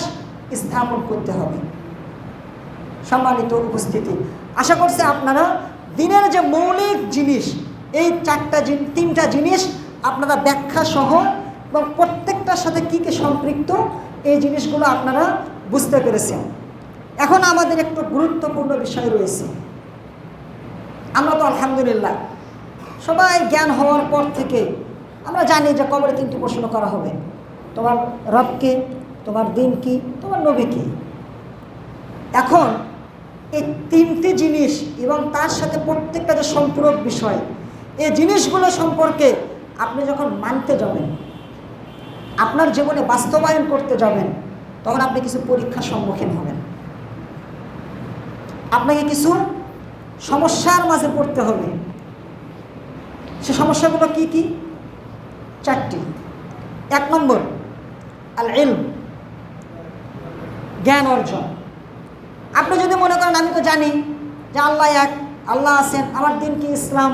স্থাপন করতে হবে। সম্মানিত উপস্থিতি, আশা করছি আপনারা দিনের যে মৌলিক জিনিস, এই 3টা জিনিস আপনারা ব্যাখ্যা সহ এবং প্রত্যেকটার সাথে কী কী সম্পৃক্ত এই জিনিসগুলো আপনারা বুঝতে পেরেছেন। এখন আমাদের একটু গুরুত্বপূর্ণ বিষয় রয়েছে। আমরা তো আলহামদুলিল্লাহ সবাই জ্ঞান হওয়ার পর থেকে আমরা জানি যে কবরে 3টি প্রশ্ন করা হবে, তোমার রবকে, তোমার দিন কি, তোমার নবী কি। এখন এই 3টি জিনিস এবং তার সাথে প্রত্যেকটা যে সম্পূরক বিষয়, এই জিনিসগুলো সম্পর্কে আপনি যখন মানতে যাবেন, আপনার জীবনে বাস্তবায়ন করতে যাবেন, তখন আপনি কিছু পরীক্ষার সম্মুখীন হবেন, আপনাকে কিছু সমস্যার মাঝে পড়তে হবে। সে সমস্যাগুলো কি কি? 4টি। 1 নম্বর আল ইলম, জ্ঞান অর্জন। আপনি যদি মনে করেন আমি তো জানি যে আল্লাহ এক, আল্লাহ আছেন, আমার দিন কি ইসলাম,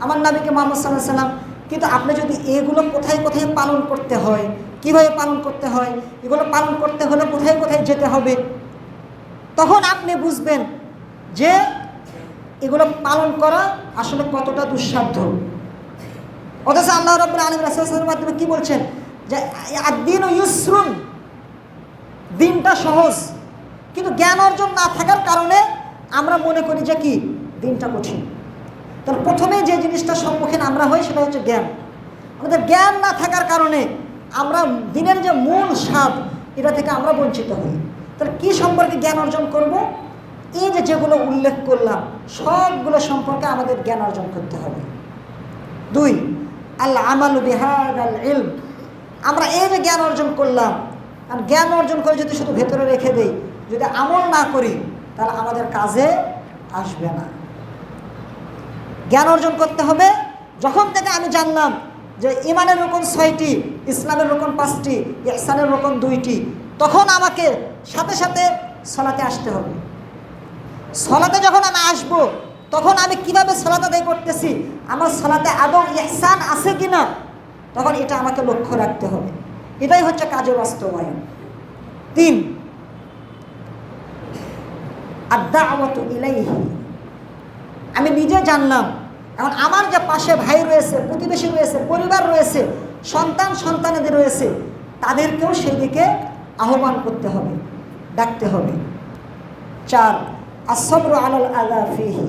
আমার নবীকে মুহাম্মদ সাল্লাল্লাহু আলাইহি ওয়াসাল্লাম, কিন্তু আপনি যদি এগুলো কোথায় কোথায় পালন করতে হয়, কিভাবে পালন করতে হয়, এগুলো পালন করতে হলে কোথায় কোথায় যেতে হবে, তখন আপনি বুঝবেন যে এগুলো পালন করা আসলে কতটা দুঃসাধ্য। অথচ আল্লাহ রাব্বুল আলামিন রাসূলের মাধ্যমে কি বলছেন যে আদ-দীনু ইউসরুন, দিনটা সহজ, কিন্তু জ্ঞান অর্জন না থাকার কারণে আমরা মনে করি যে কি দিনটা কঠিন। তাহলে প্রথমে যে জিনিসটা সম্মুখীন আমরা হই সেটা হচ্ছে জ্ঞান। আমাদের জ্ঞান না থাকার কারণে আমরা দিনের যে মূল স্বাদ এটা থেকে আমরা বঞ্চিত হই। তাহলে কি সম্পর্কে জ্ঞান অর্জন করব? এই যেগুলো উল্লেখ করলাম সবগুলো সম্পর্কে আমাদের জ্ঞান অর্জন করতে হবে। 2, আল আমালু বিহাদাল ইলম। আমরা এই যে জ্ঞান অর্জন করলাম, আর জ্ঞান অর্জন করে যদি শুধু ভেতরে রেখে দেই, যদি আমল না করি, তাহলে আমাদের কাজে আসবে না। জ্ঞান অর্জন করতে হবে। যখন থেকে আমি জানলাম যে ইমানের রকম 6টি, ইসলামের রকম 5টি, ইহসানের রকম 2টি, তখন আমাকে সাথে সাথে সলাতে আসতে হবে। সলাতে যখন আমি আসবো, তখন আমি কিভাবে সলাত আদায় করতেছি, আমার সলাতে আদৌ ইহসান আছে কিনা, তখন এটা আমাকে লক্ষ্য রাখতে হবে। এটাই হচ্ছে কাজের বাস্তবায়ন। 3, আদ-দাওয়াতু ইলাইহি। আমি নিজে জানলাম, এখন আমার যে পাশে ভাই রয়েছে, প্রতিবেশী রয়েছে, পরিবার রয়েছে, সন্তানেদের রয়েছে, তাদেরকেও সেই দিকে আহ্বান করতে হবে, ডাকতে হবে। 4, আস-সাবরু আলাল আযা ফীহি।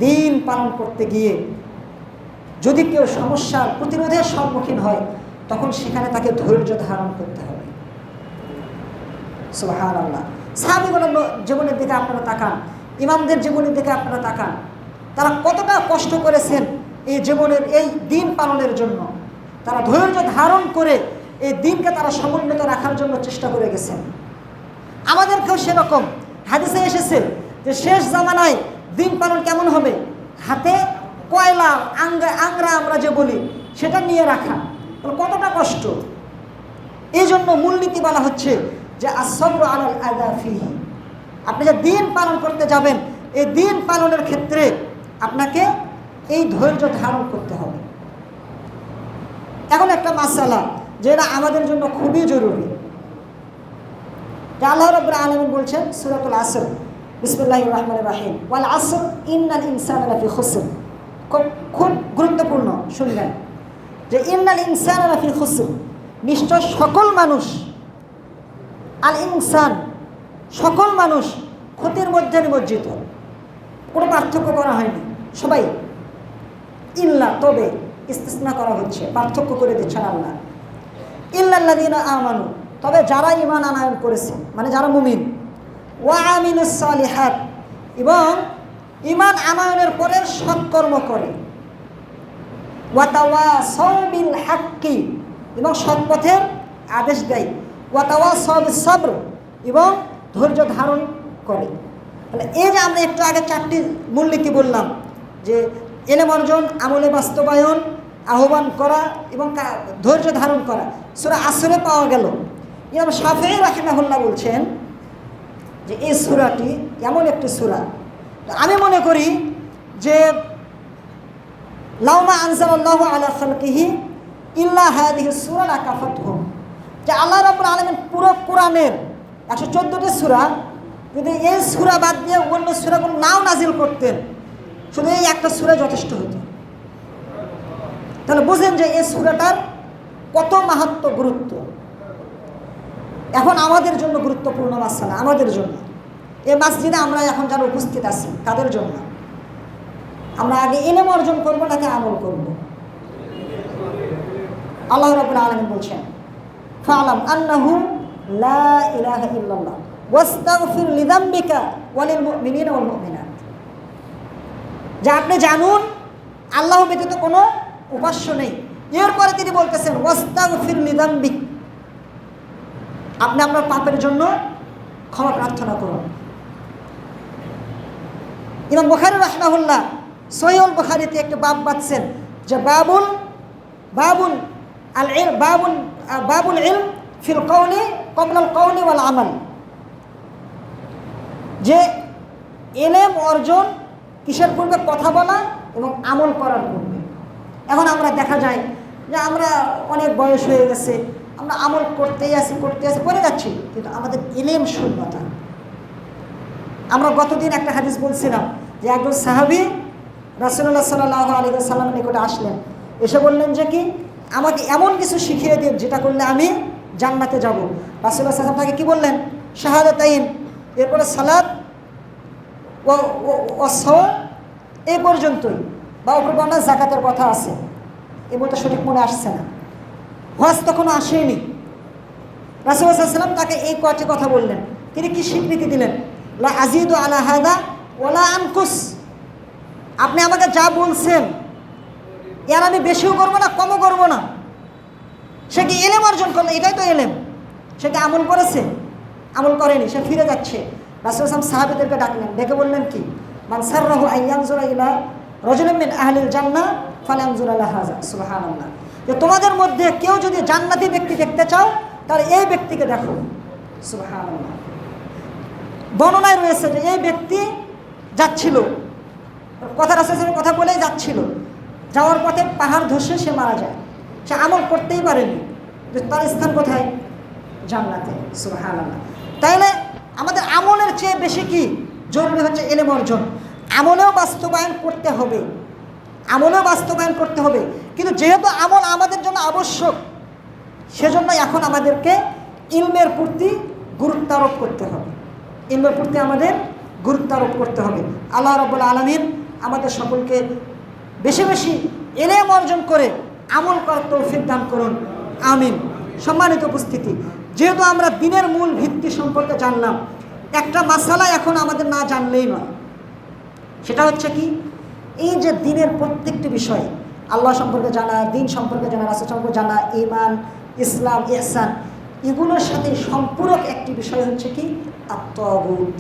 দিন পালন করতে গিয়ে যদি কেউ সমস্যার প্রতিরোধের সম্মুখীন হয়, তখন সেখানে তাকে ধৈর্য ধারণ করতে হবে। সুবহানাল্লাহ। সাহাবীগণের জীবনের দিকে আপনারা তাকান, ইমামদের জীবনের দিকে আপনারা তাকান, তারা কতটা কষ্ট করেছেন এই জীবনের এই দিন পালনের জন্য। তারা ধৈর্য ধারণ করে এই দিনকে তারা সমুন্নত রাখার জন্য চেষ্টা করে গেছেন। আমাদেরকেও সেরকম হাদিসে এসেছে যে শেষ জামানায় দিন পালন কেমন হবে, হাতে কয়লা আংরা আমরা যে বলি, সেটা নিয়ে রাখা। কতটা কষ্ট। এই জন্য মূলনীতি বলা হচ্ছে যে আস-সাবরু আলাল আযা ফীহি। আপনি যে দিন পালন করতে যাবেন, এই দিন পালনের ক্ষেত্রে আপনাকে এই ধৈর্য ধারণ করতে হবে। এখন একটা মাসালা যেটা আমাদের জন্য খুবই জরুরি, যে আল্লাহ রাব্বুল আলামিন বলছেন সূরাতুল আসর, বিসমিল্লাহির রহমানির রহিম, ওয়াল আসর ইন্নাল ইনসানা লাফি খুসর। খুব গুরুত্বপূর্ণ শুনবেন যে ইন্নাল ইনসানা লাফি খুসর, নিশ্চয় সকল মানুষ, আল ইনসান সকল মানুষ ক্ষতির মধ্যে নিমজ্জিত। কোনো পার্থক্য করা হয়নি, সবাই। ইল্লা তবে ইস্তিসনা করা হচ্ছে, পার্থক্য করে দিচ্ছেন আল্লাহ। ইল্লাল্লাযীনা আমানু, তবে যারা ঈমান আনয়ন করেছে, মানে যারা মুমিন, ওয়া আমিলুস সালিহাত, এবং ঈমান আনয়নের পরে সৎকর্ম করে, ওয়া তাওয়াসাউ বিল হাক্কি, এবং সৎপথের আদেশ দেয়, ওয়া তাওয়াসাউ বিস সাবর, এবং ধৈর্য ধারণ করে। মানে এই যে আমরা একটু আগে 4টি মূলনীতি বললাম, যে ইলম অর্জন, আমলে বাস্তবায়ন, আহ্বান করা এবং ধৈর্য ধারণ করা, সূরা আসরে পাওয়া গেল। ইমাম শাফিঈ রাহিমাহুল্লাহ বলছেন যে এই সূরাটি এমন একটি সূরা, আমি মনে করি যে লাউমা আনজালাল্লাহু আলা খালকিহি ইল্লা হাদিহি সূরা লাকাফাতহুম, যে আল্লাহ রাব্বুল আলামিন পুরো কোরআনের 114টি সূরা, যদি এই সূরা বাদ দিয়ে অন্য সূরাগুলো নাও নাজিল করতেন, শুধু এই একটা সূরা যথেষ্ট হতো। তাহলে বুঝেন যে এই সূরাটার কত মাহাত্ম্য, গুরুত্ব। এখন আমাদের জন্য গুরুত্বপূর্ণ মাসালা, আমাদের জন্য, এই মসজিদে আমরা এখন যারা উপস্থিত আছি তাদের জন্য, আমরা আগে ইলম অর্জন করবো নাকি আমল করব? আল্লাহ রাব্বুল আলামিন বলছেন, ফা'লাম আন্নাহু লা ইলাহা ইল্লাল্লাহ ওয়াস্তাগফির লিযামবিকা ওয়ালিল মুমিনিনা ওয়াল মুমিনাত। যে আপনি জানুন আল্লাহ ব্যতীত কোনো উপাস্য নেই। এরপরে তিনি বলতেছেন ওয়াস্তাগফির লিযামবিক, আপনি আপনার পাপের জন্য ক্ষমা প্রার্থনা করুন। ইমাম বুখারী রাহিমাহুল্লাহ সহিহুল বুখারীতে একটা বাব বাঁধছেন যে বাবুল ইলম ফিল কওলি ক্বাবলাল কওলি ওয়াল আমাল, যে ইলম অর্জন কিসের পূর্বে, কথা বলা এবং আমল করার পূর্বে। এখন আমরা দেখা যায় যে আমরা অনেক বয়স হয়ে গেছে, আমরা আমল করতেই আছি করে যাচ্ছি, কিন্তু আমাদের ইলম শূন্যতা। আমরা গতদিন একটা হাদিস বলছিলাম যে একজন সাহাবী রাসূলুল্লাহ সাল্লাল্লাহু আলাইহি ওয়াসাল্লামের নিকটে আসলেন, এসে বললেন যে কি, আমাকে এমন কিছু শিখিয়ে দিন যেটা করলে আমি জান্নাতে যাব। রাসূলুল্লাহ সাল্লাল্লাহু আলাইহি ওয়াসাল্লাম তাকে কি বললেন? শাহাদাতাইন, এরপরে সালাত ও সাওম, এই পর্যন্তই। বা ওপর বর্ণনা যাকাতের কথা আছে, এই বলতে সঠিক মনে আসছে না। হজ তখনও আসেনি। রাসূলুল্লাহ সাল্লাল্লাহু আলাইহি ওয়াসাল্লাম তাকে এই কয়টি কথা বললেন। তিনি কি স্বীকৃতি দিলেন? লা আজিদু আলা হাদা ওয়ালা আনকুস, আপনি আমাকে যা বলছেন এর আমি বেশিও করবো না কমও করবো না। সে কি এলেম অর্জন করলো, এটাই তো এলেম। সে কি আমল করেছে? আমল করেনি, সে ফিরে যাচ্ছে। রাসূল সাল্লাল্লাহু আলাইহি ওয়াসাল্লাম সাহাবীদেরকে ডাকলেন, ডেকে বললেন কি, মান সাররাহু আইয়ানজুরা ইলা রাজুলিন মিন আহলিল জান্নাহ ফালয়ানজুর ইলা হাযা। সুবহানাল্লাহ। যে তোমাদের মধ্যে কেউ যদি জান্নাতি ব্যক্তি দেখতে চাও তাহলে এই ব্যক্তিকে দেখো। সুবহানাল্লাহ। বর্ণনায় রয়েছে যে এই ব্যক্তি যাচ্ছিল, কথা রাসূল সাল্লাল্লাহু আলাইহি ওয়াসাল্লাম কথা বলেই যাচ্ছিল, যাওয়ার পথে পাহাড় ধসে সে মারা যায়। সে আমল করতেই পারেনি, তার স্থান কোথায়? জান্নাতে। সুবহানাল্লাহ। তাইলে আমাদের আমলের চেয়ে বেশি কি জরুরি হচ্ছে ইলম অর্জন। আমলেও বাস্তবায়ন করতে হবে, আমলেও বাস্তবায়ন করতে হবে। কিন্তু যেহেতু আমল আমাদের জন্য আবশ্যক, সেজন্য এখন আমাদেরকে ইলমের প্রতি গুরুত্ব আরোপ করতে হবে, ইলমের প্রতি আমাদের গুরুত্ব আরোপ করতে হবে। আল্লাহ রাব্বুল আলামিন আমাদের সকলকে বেশি বেশি ইলম অর্জন করে আমল করার তৌফিক দান করুন, আমিন। সম্মানিত উপস্থিতি, যেহেতু আমরা দ্বীনের মূল ভিত্তি সম্পর্কে জানলাম, একটা মাসালা এখন আমাদের না জানলেই নয়। সেটা হচ্ছে কি, এই যে দ্বীনের প্রত্যেকটি বিষয়, আল্লাহ সম্পর্কে জানা, দ্বীন সম্পর্কে জানা, রাসূল সম্পর্কে জানা, ঈমান, ইসলাম, ইহসান, এগুলোর সাথে সম্পূরক একটি বিষয় হচ্ছে কি আত-তাগুত।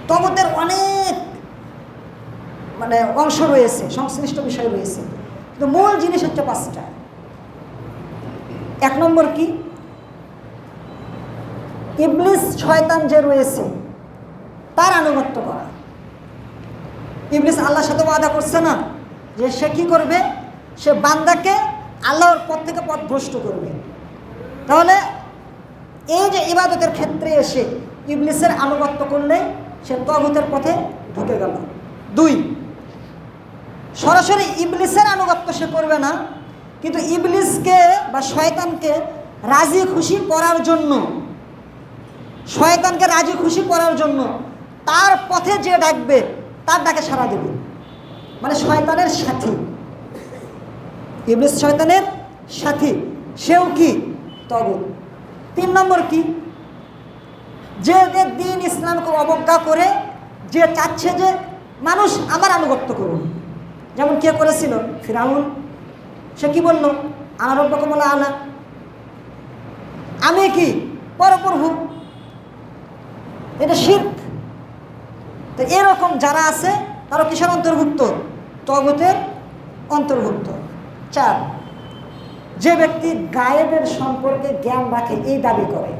তাগুতের অনেক অংশ রয়েছে, সংশ্লিষ্ট বিষয় রয়েছে, কিন্তু মূল জিনিস হচ্ছে 5টা। 1 নম্বর কি, ইবলিস শয়তান যে রয়েছে তার আনুগত্য করা। ইবলিস আল্লাহর সাথে ওয়াদা করছে না যে সে কি করবে, সে বান্দাকে আল্লাহর পথ থেকে পথভ্রষ্ট করবে। তাহলে এই যে ইবাদতের ক্ষেত্রে এসে ইবলিসের আনুগত্য করলে সে তাগুতের পথে ঢুকে গেল। 2, সরাসরি ইবলিসের আনুগত্য সে করবে না, কিন্তু ইবলিসকে বা শয়তানকে রাজি খুশি করার জন্য, শয়তানকে রাজি খুশি করার জন্য তার পথে যে ডাকবে তার ডাকে সাড়া দেবে, মানে শয়তানের সাথী। ইবলিস শয়তানের সাথী, সেও কি তাগুত। 3 নম্বর কি, যে দ্বীন ইসলামকে অবজ্ঞা করে, যে চাচ্ছে যে মানুষ আমার আনুগত্য করুন, যেমন কে করেছিল ফিরআউন। সে কি বলল, আনা রাব্বুকুমুল আ'লা, আমি কি পরপ্রভু, এটা শিরক। তো এরকম যারা আছে তারা কিসের অন্তর্ভুক্ত? তাগুতের অন্তর্ভুক্ত। 4, যে ব্যক্তি গায়েবের সম্পর্কে জ্ঞান রাখে এই দাবি করে,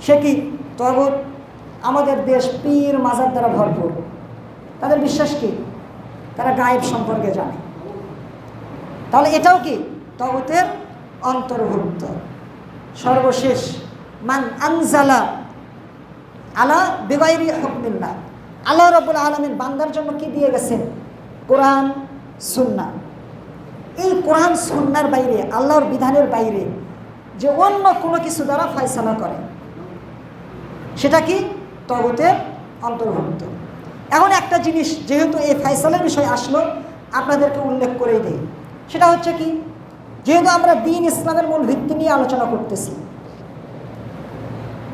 সে কি তাগুত। আমাদের দেশ পীর মাজার দ্বারা ভরপুর, তাদের বিশ্বাস কি তারা গায়েব সম্পর্কে জানে, তাহলে এটাও কি তাগুতের অন্তর্ভুক্ত। সর্বশেষ, মান আনজালা আলা বিগাইরি হুকমিল্লাহ, আল্লাহ রাব্বুল আলামিন বান্দার জন্য কি দিয়ে গেছেন? কোরআন সুন্নাহ। এই কোরআন সুন্নাহর বাইরে, আল্লাহর বিধানের বাইরে যে অন্য কোনো কিছু দ্বারা ফয়সালা করে, সেটা কি তাগুতের অন্তর্ভুক্ত। এখন একটা জিনিস, যেহেতু এই ফয়সালার বিষয় আসলো, আপনাদেরকে উল্লেখ করেই দেই। সেটা হচ্ছে কি, যেহেতু আমরা দ্বীন ইসলামের মূল ভিত্তি নিয়ে আলোচনা করতেছি,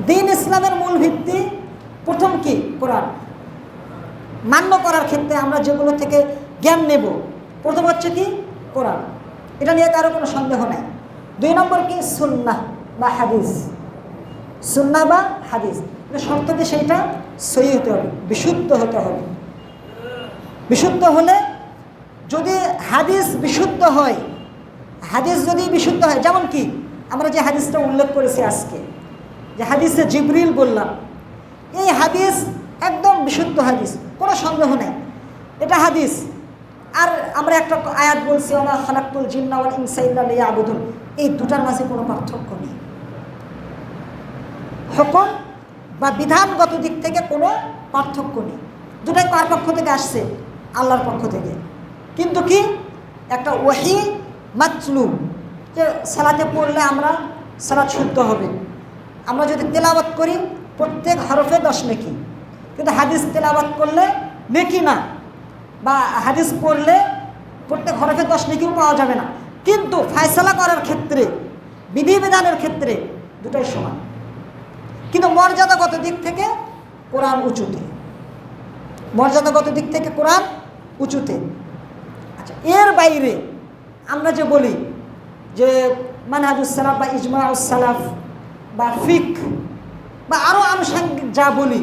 দ্বীন ইসলামের মূল ভিত্তি প্রথম কি কোরআন। মান্য করার ক্ষেত্রে আমরা যেগুলো থেকে জ্ঞান নেব, প্রথম হচ্ছে কি কোরআন, এটা নিয়ে কারো কোনো সন্দেহ নাই। 2 নম্বর কি সুন্নাহ বা হাদিস, সুন্নাহ বা হাদিস। শর্ত কি সেইটা সহি হতে হবে, বিশুদ্ধ হতে হবে। বিশুদ্ধ হলে, যদি হাদিস বিশুদ্ধ হয়, হাদিস যদি বিশুদ্ধ হয়, যেমন কি আমরা যে হাদিসটা উল্লেখ করেছি আজকে, যে হাদিসে জিবরিল বললাম, এই হাদিস একদম বিশুদ্ধ হাদিস, কোনো সন্দেহ নেই, এটা হাদিস। আর আমরা একটা আয়াত বলছি, ওমা খালাকতুল জিন্না ওয়াল ইনসা ইল্লা লিয়াবুদুন, এই দুটার মাঝে কোনো পার্থক্য নেই। হুকুম বা বিধানগত দিক থেকে কোনো পার্থক্য নেই, দুটাই কার পক্ষ থেকে আসছে? আল্লাহর পক্ষ থেকে। কিন্তু কি একটা ওয়াহি মাতলুব, যে সালাতে পড়লে আমরা সালাত শুদ্ধ হবে, আমরা যদি তেলাওয়াত করি প্রত্যেক হরফে 10 নেকি, কিন্তু হাদিস তেলাওয়াত করলে নেকি না, বা হাদিস পড়লে প্রত্যেক হরফে 10 নেকিও পাওয়া যাবে না। কিন্তু ফয়সালা করার ক্ষেত্রে, বিধিবিধানের ক্ষেত্রে দুটাই সমান। কিন্তু মর্যাদাগত দিক থেকে কোরআন উঁচুতে, মর্যাদাগত দিক থেকে কোরআন উঁচুতে। আচ্ছা, এর বাইরে আমরা যে বলি যে মানহাজুস সালাফ বা ইজমাউস সালাফ বা ফিক বা আরও আনুষঙ্গিক যা বলি,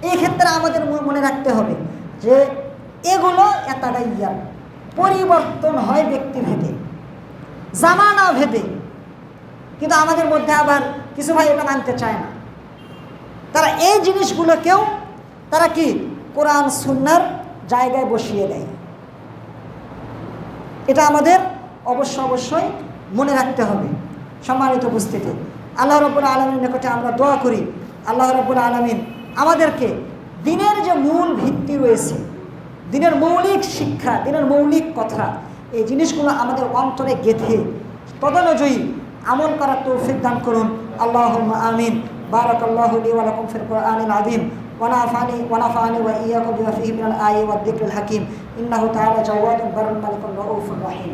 এই ক্ষেত্রে আমাদের মনে রাখতে হবে যে এগুলো এতাগাইয়া পরিবর্তন হয় ব্যক্তিভেদে, জামানা ভেদে। কিন্তু আমাদের মধ্যে আবার কিছু ভাই এটা মানতে চায় না, তারা এই জিনিসগুলোকেও তারা কি কোরআন সুন্নাহর জায়গায় বসিয়ে দেয়। এটা আমাদের অবশ্যই মনে রাখতে হবে। সম্মানিত উপস্থিতি, আল্লাহ রাব্বুল আলামিনের নিকটে আমরা দোয়া করি, আল্লাহ রাব্বুল আলামিন আমাদেরকে দিনের যে মূল ভিত্তি রয়েছে, দিনের মৌলিক শিক্ষা, দিনের মৌলিক কথা, এই জিনিসগুলো আমাদের অন্তরে গেঁথে তদনুযায়ী আমল করার তৌফিক দান করুন। আল্লাহুম্মা আমিন। বারাকাল্লাহু লি ওয়া লাকুম ফিল কুরআনিল আযীম ওয়া নাফানি ওয়া ইয়্যাকুম বিমা ফীহি মিনাল আয়াতি ওয়াদ যিকরিল হাকীম। ইন্নাহু তাআলা জাওয়াদুন বাররুন মালিকুন রাউফুর রহিম।